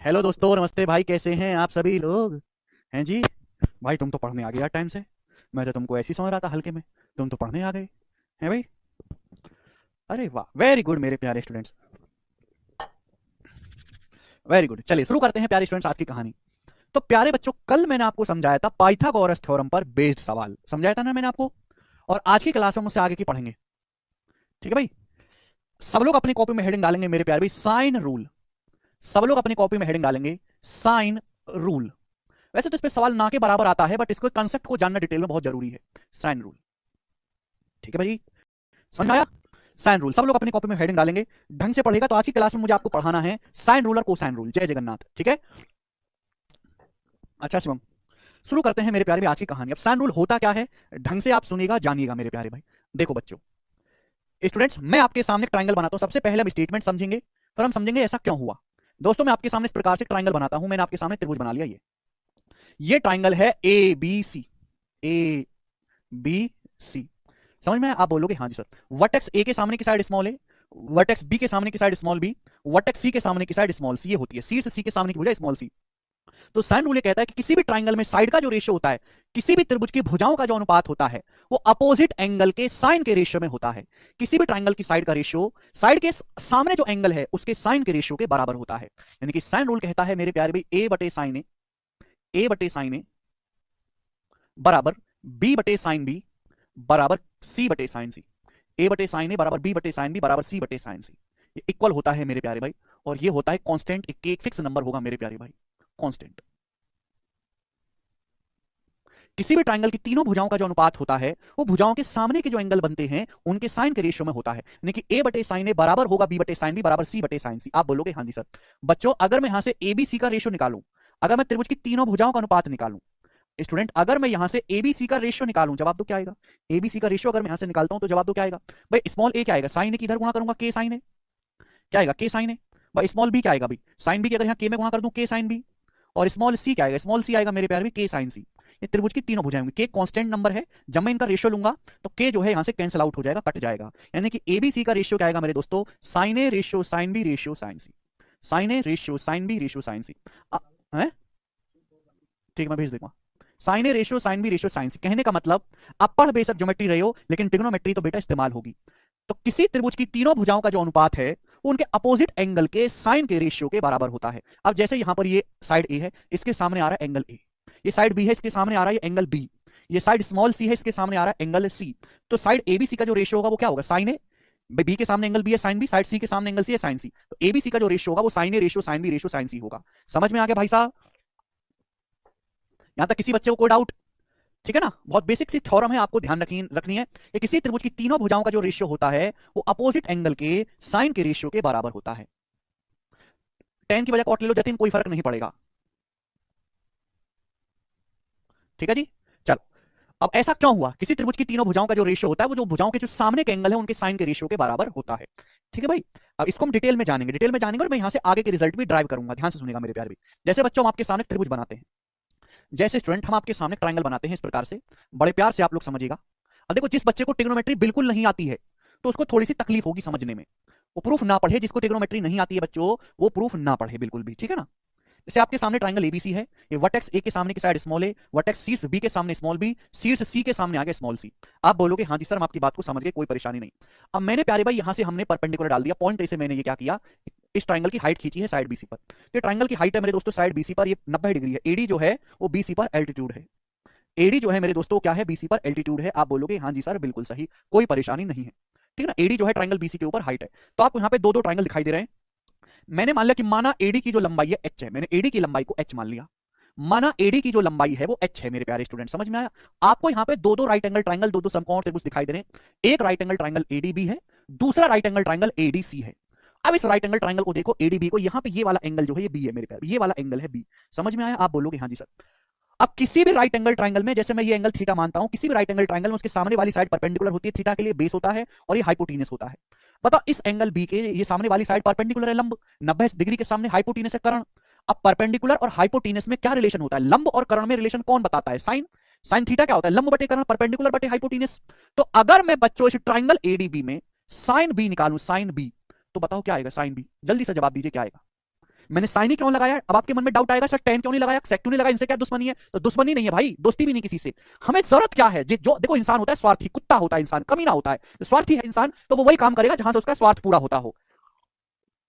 Hello दोस्तों, नमस्ते भाई। कैसे हैं आप सभी लोग? हैं जी? भाई तुम तो पढ़ने आ गए यार टाइम से। मैं तो तुमको ऐसी समझ रहा था हल्के में। तुम तो पढ़ने आ गए हैं भाई। अरे वाह, वेरी गुड मेरे प्यारे स्टूडेंट्स, वेरी गुड। चलिए शुरू करते हैं प्यारे स्टूडेंट्स आज की कहानी। तो प्यारे बच्चों, कल मैंने आपको समझाया था पाइथागोरस थ्योरम पर बेस्ड सवाल समझाया था ना मैंने आपको। और आज की क्लास में मुझसे आगे की पढ़ेंगे। ठीक है भाई। सब लोग अपनी कॉपी में हेडिंग डालेंगे मेरे प्यारे भाई, साइन रूल। सब लोग अपनी कॉपी में हेडिंग डालेंगे साइन रूल। वैसे तो इस पे सवाल ना के बराबर आता है, बट इसको कंसेप्ट को जानना डिटेल में बहुत जरूरी है। Sine rule. ठीक है भाई, समझ में आया? साइन रूल सब लोग अपनी कॉपी में हेडिंग डालेंगे। ढंग से पढ़ेगा तो आज की क्लास में मुझे आपको पढ़ाना है साइन रूल और कोसाइन रूल। जय जगन्नाथ। ठीक है। अच्छा शिवम, शुरू करते हैं मेरे प्यारे भाई आज की कहानी। अब साइन रूल होता क्या है, ढंग से आप सुनिएगा, जानिएगा मेरे प्यारे भाई। देखो बच्चों, स्टूडेंट्स, मैं आपके सामने ट्राइंगल बनाता हूं। सबसे पहले हम स्टेटमेंट समझेंगे, फिर हम समझेंगे ऐसा क्यों हुआ। दोस्तों, मैं आपके सामने इस प्रकार से ट्राइंगल बनाता हूं। मैंने आपके सामने त्रिभुज बना लिया। ये ट्राइंगल है ए बी सी। ए बी सी। समझ में आया? आप बोलोगे हाँ जी सर। वर्टेक्स ए के सामने की side small A, vertex B के सामने की side small B, vertex C के सामने की साइड स्मॉल सी। ये होती है शीर्ष सी के सामने की भुजा स्मॉल सी। तो साइन रूल ये कहता है कि किसी भी ट्राइंगल में साइड का जो रेशियो होता है, किसी भी त्रिभुज की भुजाओं का जो अनुपात होता है, वो अपोजिट एंगल के साइन के रेशियो में होता है। किसी भी ट्राइंगल की साइड का रेशियो साइड के सामने जो एंगल है उसके साइन के रेशियो के बराबर होता है। यानी कि साइन रूल कहता है मेरे प्यारे भाई, ए बटे साइन ए, ए बटे साइन ए बराबर बी बटे साइन बी बराबर सी बटे साइन सी। ए बटे साइन ए बराबर बी बटे साइन बी बराबर सी बटे साइन सी। ये इक्वल होता है मेरे प्यारे भाई। और ये होता है कांस्टेंट, एक फिक्स नंबर होगा मेरे प्यारे भाई, कांस्टेंट। किसी भी ट्राइंगल की तीनों भुजाओं का जो अनुपात होता है वो भुजाओं के सामने के जो एंगल बनते हैं उनके साइन के रेशियो में होता है। यानी कि ए बटे साइन ए बराबर होगा बी बटे साइन बी बराबर सी बटे साइन सी। आप बोलोगे हाँ जी सर। बच्चों, अगर मैं यहां से ए बी सी का रेशियो निकालूं, अगर मैं त्रिभुज की तीनों भुजाओं का अनुपात निकालूं, स्टूडेंट, अगर मैं यहां से एबीसी का रेशियो निकालूं, जवाब दो क्या आएगा? एबीसी का रेशियो अगर मैं यहां से निकालता हूं तो जवाब दो क्या आएगा? भाई स्मॉल ए क्या आएगा? साइन ए की इधर गुणा करूंगा के साइन ए, क्या आएगा? के साइन ए। भाई स्मॉल बी क्या आएगा? भाई साइन बी की अगर यहां के में गुणा कर दूं, के साइन बी। और स्मॉल सी क्या आएगा? स्मॉल सी आएगा मेरे प्यारे भी के साइन सी। ये त्रिभुज की तीनों भुजाएं होंगी। के कांस्टेंट नंबर है, जब मैं इनका रेशियो लूंगा तो के जो है यहां से कैंसिल आउट हो जाएगा, कट जाएगा। यानी कि एबीसी का रेशियो क्या आएगा मेरे दोस्तों? Sine A ratio sine B ratio sine C. Sine A ratio sine B ratio sine C. है ठीक, मैं भेज दूंगा। Sine A ratio sine B ratio sine C. कहने का मतलब, आप पढ़ बेशक ज्योमेट्री रहे हो लेकिन ट्रिग्नोमेट्री तो बेटा इस्तेमाल होगी। तो किसी त्रिभुज की तीनों भुजाओं का जो अनुपात है वो उनके अपोजिट एंगल के साइन के रेशियो के बराबर होता है। अब जैसे यहां पर ये साइड ए है, इसके सामने आ रहा है एंगल ए। ये साइड बी है, इसके सामने आ रहा है एंगल बी। ये साइड स्मॉल सी है, इसके सामने आ रहा है एंगल सी। तो साइड एबीसी का जो रेशियो होगा वो क्या होगा? साइन ए। बी के सामने एंगल बी है साइन बी, साइड सी के सामने एंगल सी है साइन सी। तो एबीसी का जो रेशियो होगा वो sine A ratio sine B ratio sine C होगा। समझ में आ गया भाई साहब? यहां तक किसी बच्चे को कोई डाउट? ठीक है ना? बहुत बेसिक सी थ्योरम है, आपको ध्यान रखनी है कि किसी त्रिभुज की तीनों भुजाओं का जो रेशियो होता है वो अपोजिट एंगल के साइन के रेशियो के बराबर होता है। टेन की वजह कॉट ले लो जतिन, कोई फर्क नहीं पड़ेगा। ठीक है जी। चलो, अब ऐसा क्यों हुआ? किसी त्रिभुज की तीनों भुजाओं का जो रेशियो होता है वो जो भुजाओं के जो सामने के एंगल है उनके साइन के रेशियो के बराबर होता है। ठीक है भाई। अब इसको हम डिटेल में जानेंगे, डिटेल में जानेंगे, और मैं यहां से आगे के रिजल्ट भी ड्राइव करूंगा। ध्यान से सुनेगा मेरे प्यारे भी। जैसे बच्चों, हम आपके सामने त्रिभुज बनाते हैं, जैसे स्टूडेंट हम आपके सामने ट्रायंगल बनाते हैं इस प्रकार से। बड़े प्यार से आप लोग समझिएगा। अब देखो, जिस बच्चे को ट्रिग्नोमेट्री बिल्कुल नहीं आती है तो उसको थोड़ी सी तकलीफ होगी समझने में। वो प्रूफ ना पढ़े। जिसको ट्रिग्नोमेट्री नहीं आती है बच्चों, वो प्रूफ ना पढ़े बिल्कुल भी। ठीक है ना? जैसे आपके सामने ट्रायंगल एबीसी है, ये वर्टेक्स ए के सामने की साइड स्मॉल ए, वर्टेक्स शीर्ष बी के सामने स्मॉल बी, शीर्ष सी के सामने आगे स्मॉल सी। आप बोलोगे हाँ जी सर, हम आपकी बात को समझ गए, कोई परेशानी नहीं। अब मैंने प्यारे भाई यहां से हमने परपेंडिकुलर डाल दिया पॉइंट ए से। मैंने ये क्या किया, इस ट्रायंगल की हाइट खींची है साइड बीसी पर। ये ट्रायंगल की हाइट है मेरे दोस्तों साइड बीसी पर, ये 90 डिग्री है। एडी जो है वो बीसी पर एल्टीट्यूड है। एडी जो है मेरे दोस्तों क्या है? बीसी पर एल्टीट्यूड है। आप बोलोगे हाँ जी सर, बिल्कुल सही, कोई परेशानी नहीं है। ठीक है ना? एडी जो है ट्रायंगल बीसी के ऊपर हाइट है। तो आपको यहाँ पे दो दो ट्रायंगल दिखाई दे रहे हैं। मैंने मान लिया कि माना एडी की जो लंबाई है एच है, मैंने एडी की लंबाई को एच मान लिया। माना एडी की जो लंबाई है वो एच है मेरे प्यारे स्टूडेंट। समझ में आया? आपको यहाँ पे दो दो राइट एंगल ट्रायंगल, दो दो समकोण त्रिभुज दिखाई दे रहे हैं। एक राइट एंगल ट्रायंगल एडीबी है, दूसरा राइट एंगल ट्रायंगल एडीसी है। अब इस राइट एंगल ट्रायंगल को देखो, एडीबी को, यहाँ पे ये वाला एंगल जो है ये बी है मेरे प्यारे, ये वाला एंगल है बी। समझ में आया? आप बोलोगे हाँ जी सर। अब किसी भी राइट एंगल ट्रायंगल में, जैसे मैं ये एंगल थीटा मानता हूं, किसी भी राइट एंगल ट्रायंगल में उसके सामने वाली साइड परपेंडिकुलर होती है, थीटा के लिए बेस होता है और ये हाइपोटेनस होता है। बताओ, इस एंगल बी के ये सामने वाली साइड परपेंडिकुलर है, लंब 90 डिग्री के सामने हाइपोटेनस है कर्ण। अब परपेंडिकुलर और हाइपोटेनस में क्या रिलेशन होता है? लंब और कर्ण में रिलेशन कौन बताता है? साइन। साइन थीटा क्या होता है? लंब बटे कर्ण, परपेंडिकुलर बटे हाइपोटेनस। तो अगर मैं बच्चों इस ट्रायंगल एडीबी में साइन बी निकालूं, साइन बी, तो बताओ क्या आएगा? Sine B. जल्दी से जवाब दीजिए क्या आएगा? मैंने साइन ही क्यों लगाया? अब आपके मन में डाउट आएगा, सर टेन क्यों नहीं लगाया, सेक क्यों नहीं लगाया, इनसे क्या दुश्मनी है? तो दुश्मनी नहीं है भाई, दोस्ती भी नहीं किसी से। हमें जरूरत क्या है? जो देखो, इंसान होता है स्वार्थी, कुत्ता होता है इंसान, कमीना होता है, तो स्वार्थी है इंसान, तो वो वही काम करेगा जहां से उसका स्वार्थ पूरा होता हो।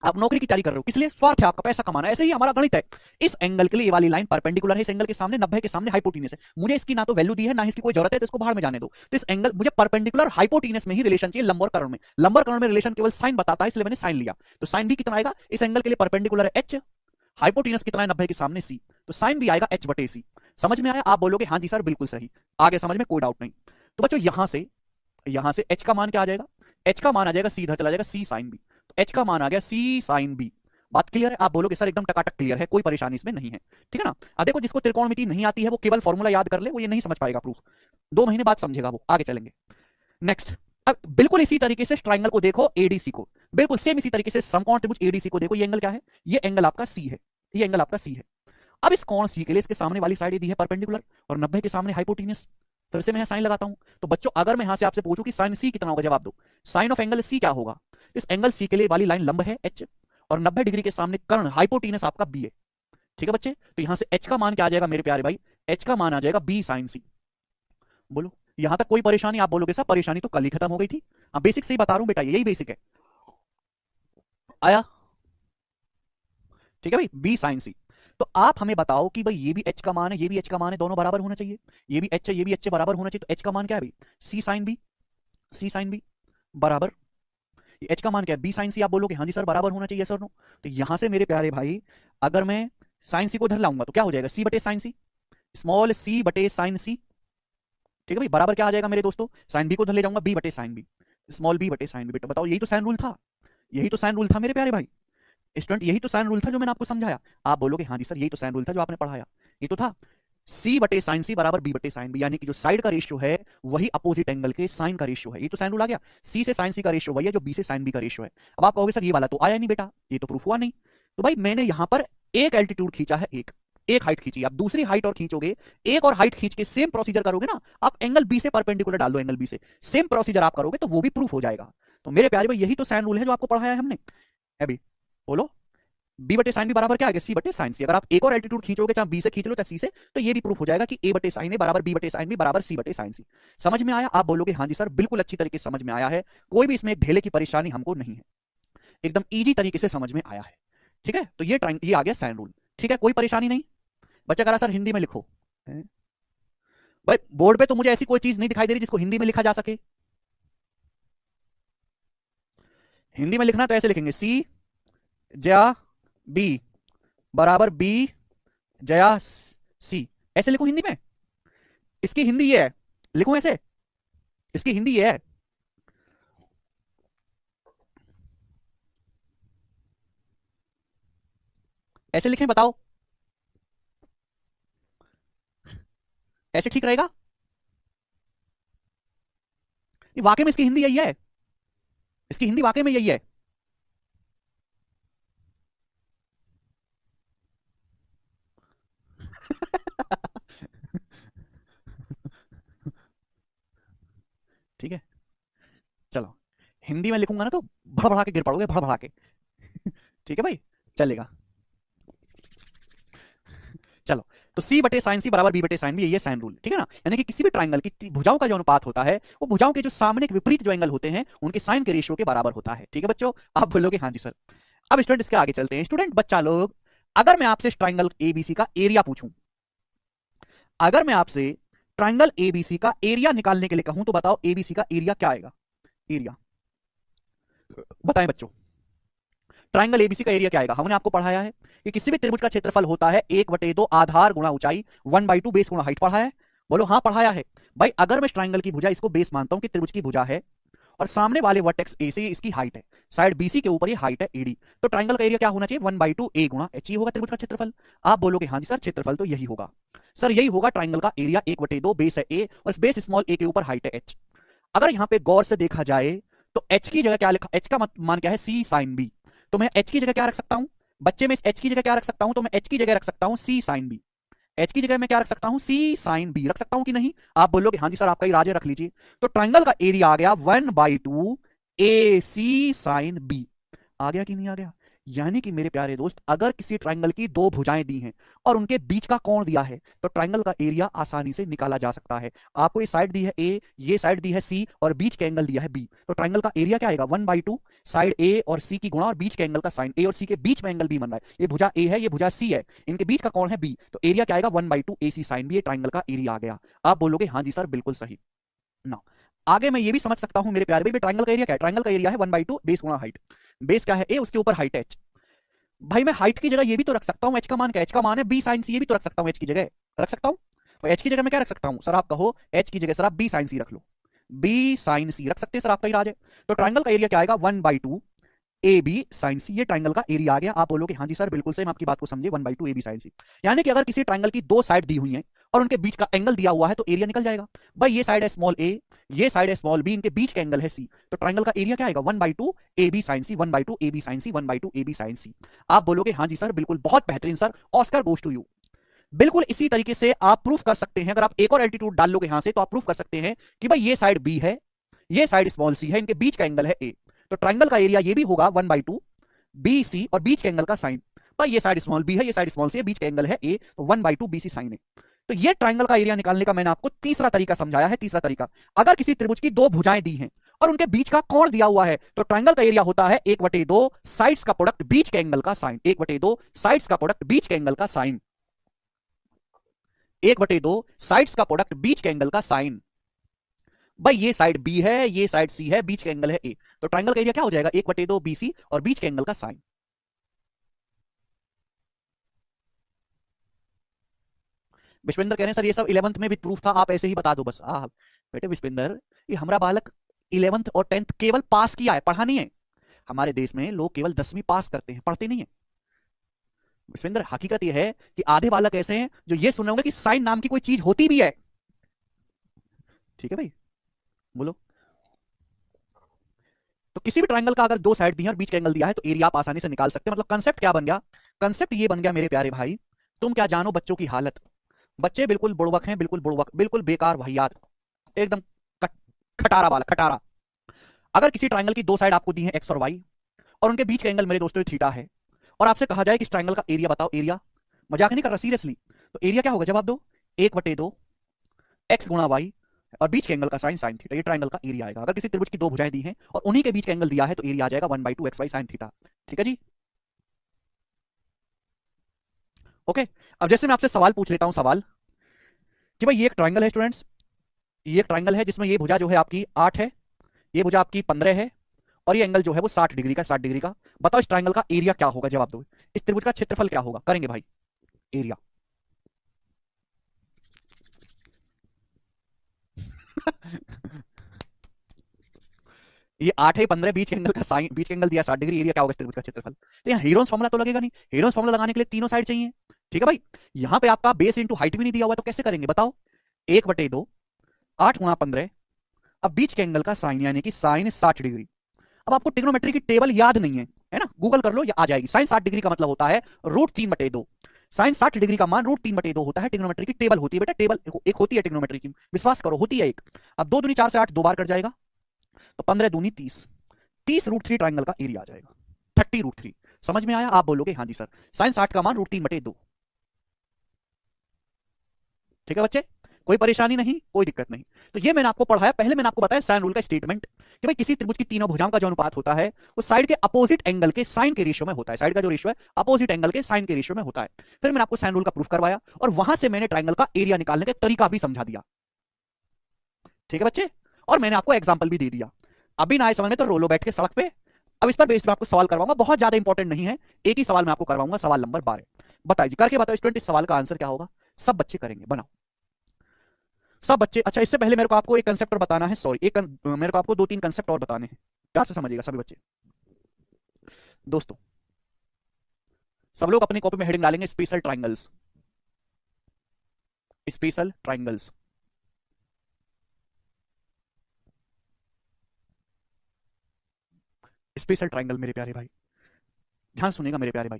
आप नौकरी की तैयारी कर रहे हो, किस लिए? स्वार्थ है आपका, पैसा कमाना। ऐसे ही हमारा गणित है। इस एंगल के लिए ये वाली लाइन परपेंडिकुलर है, इस एंगल के सामने 90 के सामने हाइपोटेन्यूस है। मुझे इसकी ना तो वैल्यू दी है, ना इसकी कोई जरूरत है, तो इसको बाहर में जाने दो। तो इस एंगल मुझे परपेंडिकुलर हाइपोटेन्यूस में ही रिलेशन चाहिए, लंब और कर्ण में। लंब और कर्ण में रिलेशन केवल साइन बताता है, इसलिए मैंने साइन लिया। तो साइन भी कितना आएगा? इस एंगल के लिए परपेंडिकुलर है एच, हाइपोटेन्यूस कितना है? 90 के सामने सी, तो साइन भी आएगा एच बटे सी। समझ में आया? आप बोलोगे हाँ जी सर बिल्कुल सही, आगे समझ में कोई डाउट नहीं। तो बच्चों यहां से एच का मान क्या आ जाएगा? एच का मान आ जाएगा, सीधा चला जाएगा सी साइन बी। तो एच का मान आ गया सी साइन बी। बात क्लियर है? आप बोलोगे सर एकदम टकाटक क्लियर है, कोई परेशानी इसमें नहीं है, ठीक है ना? अब देखो, जिसको त्रिकोणमिति नहीं आती है वो केवल फॉर्मूला याद कर ले, वो ये नहीं समझ पाएगा प्रूफ, 2 महीने बाद समझेगा वो। आगे चलेंगे नेक्स्ट। अब बिल्कुल इसी तरीके से ट्राइंगल को देखो, एडीसी को, बिल्कुल सेम इसी तरीके से समकोण त्रिभुज एडीसी को देखो। ये एंगल क्या है? ये एंगल आपका सी है, ये एंगल आपका सी है। अब इस कोण सी के लिए इसके सामने वाली साइड दी है परपेंडिकुलर, और 90 के सामने हाइपोटेन्यूस। फिर से मैं साइन लगाता हूं। तो बच्चों अगर मैं यहां से आपसे पूछूं कि साइन सी कितना होगा, जवाब दो। साइन ऑफ एंगल सी क्या होगा? इस एंगल सी के लिए वाली लाइन लंब है एच, और 90 डिग्री के सामने कर्ण हाइपोटेन्यूस आपका बी है, ठीक है बच्चे? तो यहां से एच का मान क्या आ जाएगा मेरे प्यारे भाई? एच का मान आ जाएगा बी साइन सी। बोलो यहां तक कोई परेशानी? आप बोलोगे सर परेशानी तो कल ही खत्म हो गई थी। हाँ, बेसिक से ही बता रहा हूं बेटा, यही बेसिक है। आया? ठीक है भाई, बी साइन सी। तो आप हमें बताओ कि भाई ये भी एच का मान है, ये भी एच का मान है, दोनों बराबर होना चाहिए। ये भी एच है, ये भी एच बराबर होना चाहिए। तो एच का मान क्या है भाई? सी साइन बी, सी साइन बी बराबर एच का मान क्या है? B sine C. आप बोलोगे हाँ जी सर बराबर होना चाहिए सर, नो। तो यहां से मेरे प्यारे भाई अगर मैं साइन सी को धर लाऊंगा तो क्या हो जाएगा? सी बटे साइन सी, स्मॉल सी बटे साइन सी, ठीक है भाई? बराबर क्या आ जाएगा मेरे दोस्तों? साइन बी को धर ले जाऊंगा, बी बटे साइन बी, स्मॉल बी बटे साइन बी। बेटा बताओ, यही तो साइन रूल था, यही तो साइन रूल था मेरे प्यारे भाई स्टूडेंट, यही तो साइन रूल था जो मैंने आपको समझाया। आप बोलोगे हाँ जी सर यही तो साइन रूल था जो आपने पढ़ाया, ये तो था। सी बटे साइन सी बराबर बी बटे साइन बी, यानी कि जो साइड का रेशियो है वही अपोजिट एंगल के साइन का रेशियो है। ये तो साइन रूल आ गया। सी से साइन सी का रेशियो वही है जो बी से साइन बी का रेशियो है। अब आप कहोगे सर ये वाला तो आया नहीं बेटा, ये तो प्रूफ हुआ नहीं। तो भाई मैंने यहां पर एक एल्टीट्यूड खींचा है, एक हाइट खींची, आप दूसरी हाइट और खींचोगे, एक और हाइट खींच के सेम प्रोसीजर करोगे ना, आप एंगल बी से परपेंडिकुलर डाल दो, एंगल बी से सेम प्रोसीजर आप करोगे तो वो भी प्रूफ हो जाएगा। तो मेरे प्यारे भाई यही तो साइन रूल है जो आपको पढ़ाया है हमने। अभी बोलो, बी बटे साइन भी बराबर क्या आ गया? सी बटे साइन सी। अगर आप एक और एल्टीट्यूड खींचोगे, चाहे बी से खींच लो चाहे सी से, तो ये भी प्रूफ हो जाएगा कि ए बटे साइन ए बराबर बी बटे साइन बी बराबर सी बटे साइन सी। समझ में आया? आप बोलोगे हाँ जी सर बिल्कुल अच्छी तरीके से समझ में आया है, कोई भी इसमें एक ढेले की परेशानी हमको नहीं है, एकदम इजी तरीके से समझ में आया है, ठीक है? तो ये आ गया साइन रूल, ठीक है? कोई परेशानी नहीं। बच्चा कह रहा सर हिंदी में लिखो। भाई बोर्ड पे तो मुझे ऐसी कोई चीज नहीं दिखाई दे रही जिसको हिंदी में लिखा जा सके। हिंदी में लिखना तो ऐसे लिखेंगे, सी जया बी बराबर बी जया सी, ऐसे लिखो हिंदी में। इसकी हिंदी ये है, लिखो ऐसे, इसकी हिंदी ये है। ऐसे लिखें, बताओ ऐसे ठीक रहेगा? वाकई में इसकी हिंदी यही है, इसकी हिंदी वाकई में यही है। ठीक है, चलो हिंदी में लिखूंगा ना तो भड़बड़ा के गिर पड़ोगे, भड़बड़ा के। ठीक है भाई, चलेगा। चलो, तो सी बटे साइन सी बराबर बी बटे साइन बी, ये साइन रूल, ठीक है ना? यानी कि किसी भी ट्राइंगल की भुजाओं का जो अनुपात होता है वो भुजाओं के जो सामने के विपरीत जो एंगल होते हैं उनके साइन के रेशियो के बराबर होता है, ठीक है बच्चों? आप बोलोगे हाँ जी सर। अब स्टूडेंट इसके आगे चलते हैं। स्टूडेंट बच्चा लोग, अगर मैं आपसे ट्राइंगल एबीसी का एरिया पूछूं, अगर मैं आपसे ट्राइंगल एबीसी का एरिया निकालने के लिए कहूं तो बताओ एबीसी का एरिया क्या आएगा? एरिया बताएं बच्चों, ट्राइंगल एबीसी का एरिया क्या आएगा? हमने आपको पढ़ाया है कि किसी भी त्रिभुज का क्षेत्रफल होता है 1/2 आधार गुणा ऊंचाई, 1/2 बेस गुणा हाइट। पढ़ाया है? बोलो हाँ पढ़ाया है। भाई अगर मैं ट्राइंगल की भुजा इसको बेस मानता हूं कि त्रिभुज की भुजा है और सामने वाले वर्टेक्स ए से इसकी हाइट है, साइड बीसी के ऊपर ये हाइट है एडी, तो ट्राइंगल का एरिया क्या होना चाहिए? 1/2 ए गुणा एच, ये होगा त्रिभुज का क्षेत्रफल। आप बोलोगे हाँ जी सर क्षेत्रफल तो यही होगा। सर यही होगा ट्राइंगल का एरिया, 1/2 बेस है ए और इस बेस स्मॉल ए के ऊपर हाइट है एच। अगर यहां पे गौर से देखा जाए तो एच की जगह क्या लिखा? एच का मान क्या है? सी साइन बी। तो मैं एच की जगह क्या रख सकता हूं बच्चे में? इस एच की जगह क्या रख सकता हूं? तो मैं एच की जगह रख सकता हूं सी साइन बी। एच की जगह मैं क्या रख सकता हूं? सी साइन बी रख सकता हूं कि नहीं? आप बोलोगे हाँ जी सर आपका ही राज है, रख लीजिए। तो ट्राइंगल का एरिया आ गया 1/2 ए सी साइन बी। आ गया कि नहीं आ गया? यानी कि मेरे प्यारे दोस्त, अगर किसी ट्राइंगल की दो भुजाएं दी हैं और उनके बीच का कोण दिया है तो ट्राइंगल का एरिया आसानी से निकाला जा सकता है। आपको ये साइड दी है ए, ये साइड दी है सी और बीच के एंगल दिया है बी, तो ट्राइंगल का एरिया क्या आएगा 1/2 साइड ए और सी की गुणा और बीच के एंगल का साइन। ए और सी के बीच में एंगल बी बन रहा है, ये भुजा ए है, ये भुजा सी है, इनके बीच का कोण है बी, तो एरिया क्या आएगा 1/2 AC साइन बी। ये ट्राइंगल का एरिया आ गया। आप बोलोगे हाँ जी सर बिल्कुल सही ना। आगे मैं ये भी समझ सकता हूं मेरे प्यारे भाई, ट्राइंगल का एरिया क्या है? ट्राइंगल का एरिया है 1/2 बेस गुणा हाइट। बेस क्या है ए, उसके ऊपर हाइट एच। भाई मैं हाइट की जगह ये भी तो रख सकता हूं, एच का मान क्या है? एच का मान है बी साइन सी, ये भी तो रख सकता हूं, एच की जगह रख सकता हूं। तो एच की जगह मैं क्या रख सकता हूं सर? आप कहो एच की जगह सर आप बी साइन सी रख लो, बी साइन सी रख सकते हैं सर, आपका ही राज है। तो ट्राइंगल का एरिया क्या आएगा 1/2 ए बी साइन सी, ये ट्राइंगल का एरिया आ गया। आप बोलोगे हाँ जी सर बिल्कुल सही, मैं आपकी बात को समझे, 1/2 ए बी साइन सी। यानी कि अगर किसी ट्राइंगल की दो साइड दी हुई है और उनके बीच का एंगल दिया हुआ है तो एरिया निकल जाएगा। भाई ये साइड है स्मॉल ए, ये साइड है स्मॉल बी, इनके बीच का एंगल है सी, तो ट्राइंगल का एरिया क्या आएगा 1/2 A B sine C, 1/2 A B sine C, 1/2 A B sine C. आप बोलोगे हाँ जी सर बिल्कुल, बहुत बेहतरीन sir, Oscar goes to you. बिल्कुल इसी तरीके से आप प्रूफ कर सकते हैं, अगर आप एक और एल्टीट्यूड डाल लोगे यहां से तो आप प्रूफ कर सकते हैं कि भाई ये साइड बी है, ये साइड स्मॉल सी है, इनके बीच का एंगल है ए, तो ट्राइंगल का एरिया ये भी होगा 1/2 बी सी और बीच के एंगल का साइन। पर ये साइड स्मॉल बी है, ये साइड स्मॉल सी है, बीच का एंगल है ए, तो 1/2 बी सी साइन ए। तो ये ट्राइंगल का एरिया निकालने का मैंने आपको तीसरा तरीका समझाया है। तीसरा तरीका, अगर किसी त्रिभुज की दो भुजाएं दी हैं और उनके बीच का कोण दिया हुआ है तो ट्राइंगल का एरिया होता है 1/2 साइड्स का प्रोडक्ट बीच के एंगल का साइन, 1/2 साइड्स का प्रोडक्ट बीच के एंगल का साइन, 1/2 साइड्स का प्रोडक्ट बीच के एंगल का साइन। भाई ये साइड बी है, ये साइड सी है, बीच का एंगल है ए, तो ट्राइंगल का एरिया क्या हो जाएगा 1/2 BC और बीच के एंगल का साइन। विश्वेंद्र कह रहे हैं सर ये सब 11th में भी प्रूफ था, आप ऐसे ही बता दो बस। बेटे विश्वेंद्र, ये हमारा बालक 11th और 10th केवल पास किया है, पढ़ा नहीं है। हमारे देश में लोग केवल 10वीं पास करते हैं, पढ़ते नहीं है। विश्वेंद्र हकीकत ये है कि आधे बालक ऐसे हैं जो ये सुन रहे होंगे कि साइन नाम की कोई चीज होती भी है। ठीक है भाई, बोलो। तो किसी भी ट्रायंगल का अगर दो साइड दी है और बीच का एंगल दिया है तो एरिया आप आसानी से निकाल सकते हैं। मतलब कंसेप्ट क्या बन गया? कंसेप्ट ये बन गया मेरे प्यारे भाई, तुम क्या जानो बच्चों की हालत। बच्चे बिल्कुल बुड़वक हैं, बिल्कुल बुड़वक, बिल्कुल बेकार वाहियात, एकदम खटारा वाला खटारा। अगर किसी ट्रायंगल की दो साइड आपको दी है एक्स और वाई और उनके बीच का एंगल मेरे दोस्तों थीटा है और आपसे कहा जाए कि इस ट्रायंगल का एरिया बताओ, एरिया, मजाक नहीं कर रहा सीरियसली, तो एरिया क्या होगा जवाब दो, 1/2 एक्स गुणा वाई और बीच के एंगल का साइन साइन थीटा, ये ट्रायंगल का एरिया आएगा। अगर किसी त्रिभुज की दो भुजाएं दी हैं और उन्हीं के बीच का एंगल दिया है तो एरिया आ जाएगा 1/2 एक्स वाई साइन थीटा। ठीक है जी, ओके। अब जैसे मैं आपसे सवाल पूछ लेता हूं, सवाल कि भाई ये एक ट्रायंगल है स्टूडेंट्स, ये एक ट्रायंगल है जिसमें ये भुजा जो है आपकी 8 है, ये भुजा आपकी 15 है और ये एंगल जो है वो 60 डिग्री का, 60 डिग्री का। बताओ इस ट्रायंगल का एरिया क्या होगा, जवाब दो। इस त्रिभुज का क्षेत्रफल क्या होगा, करेंगे भाई एरिया। ये 8 है, 15 बीच एंगल का साइन, बीच एंगल दिया 60 डिग्री, एरिया क्या होगा इस त्रिभुज का क्षेत्रफल। तो यहाँ हीरोन्स फॉर्मूला तो लगेगा नहीं, हीरोन्स फॉर्मूला लगाने के लिए तीनों साइड चाहिए। ठीक है भाई, यहाँ पे आपका बेस इंटू हाइट भी नहीं दिया हुआ, तो कैसे करेंगे बताओ, 1/2 8 गुणा 15, अब बीच के एंगल का साइन यानी कि साइन 60 डिग्री। अब आपको ट्रिग्नोमेट्री की टेबल याद नहीं है ना, गूगल कर लो, ये आ जाएगी। साइन 60 डिग्री का मतलब होता है √3/2, साइन 60 डिग्री का मान √3/2 होता है। ट्रिग्नोमेट्री की टेबल होती है बेटा, टेबल एक होती है ट्रिग्नोमेट्री की, विश्वास करो होती है एक। अब 2 दूनी 4 से 8 दो बार कट जाएगा, तो 15 दूनी 30, 30√3 ट्राइंगल का एरिया आ जाएगा, 30√3। समझ में आया? आप बोलोगे हाँ जी सर, साइन 60 का मान √3/2। ठीक है बच्चे, कोई परेशानी नहीं, कोई दिक्कत नहीं। तो ये मैंने आपको पढ़ाया, पहले मैंने आपको बताया साइन रूल का स्टेटमेंट कि भाई किसी त्रिभुज की तीनों भुजाओं का जो अनुपात होता है वो साइड के अपोजिट एंगल के साइन के रेशियो में होता है। साइड का जो रेशियो है अपोजिट एंगल के साइन के रेशियो में होता है। फिर मैंने आपको साइन रूल का प्रूफ करवाया और वहां से मैंने ट्राइंगल का एरिया निकालने का तरीका भी समझा दिया। ठीक है बच्चे, और मैंने आपको एग्जाम्पल भी दे दिया। अभी ना आए समझ में तो रोलो बैठ के सड़क पे। अब इस पर बेस्ड मैं आपको सवाल करवाऊंगा, बहुत ज्यादा इंपॉर्टेंट नहीं है, एक ही सवाल मैं आपको करवाऊंगा, सवाल नंबर 12। बताइए, करके बताओ स्टूडेंट इस सवाल का आंसर क्या होगा। सब बच्चे करेंगे, बनाओ सब बच्चे। अच्छा इससे पहले मेरे को आपको एक कंसेप्ट और बताना है, सॉरी मेरे को आपको 2-3 कंसेप्ट और बताने हैं, प्यार से समझिएगा सभी बच्चे। दोस्तों सब लोग अपनी कॉपी में हेडिंग डालेंगे special triangles, special triangles. Special triangle मेरे प्यारे भाई, ध्यान सुनिएगा मेरे प्यारे भाई।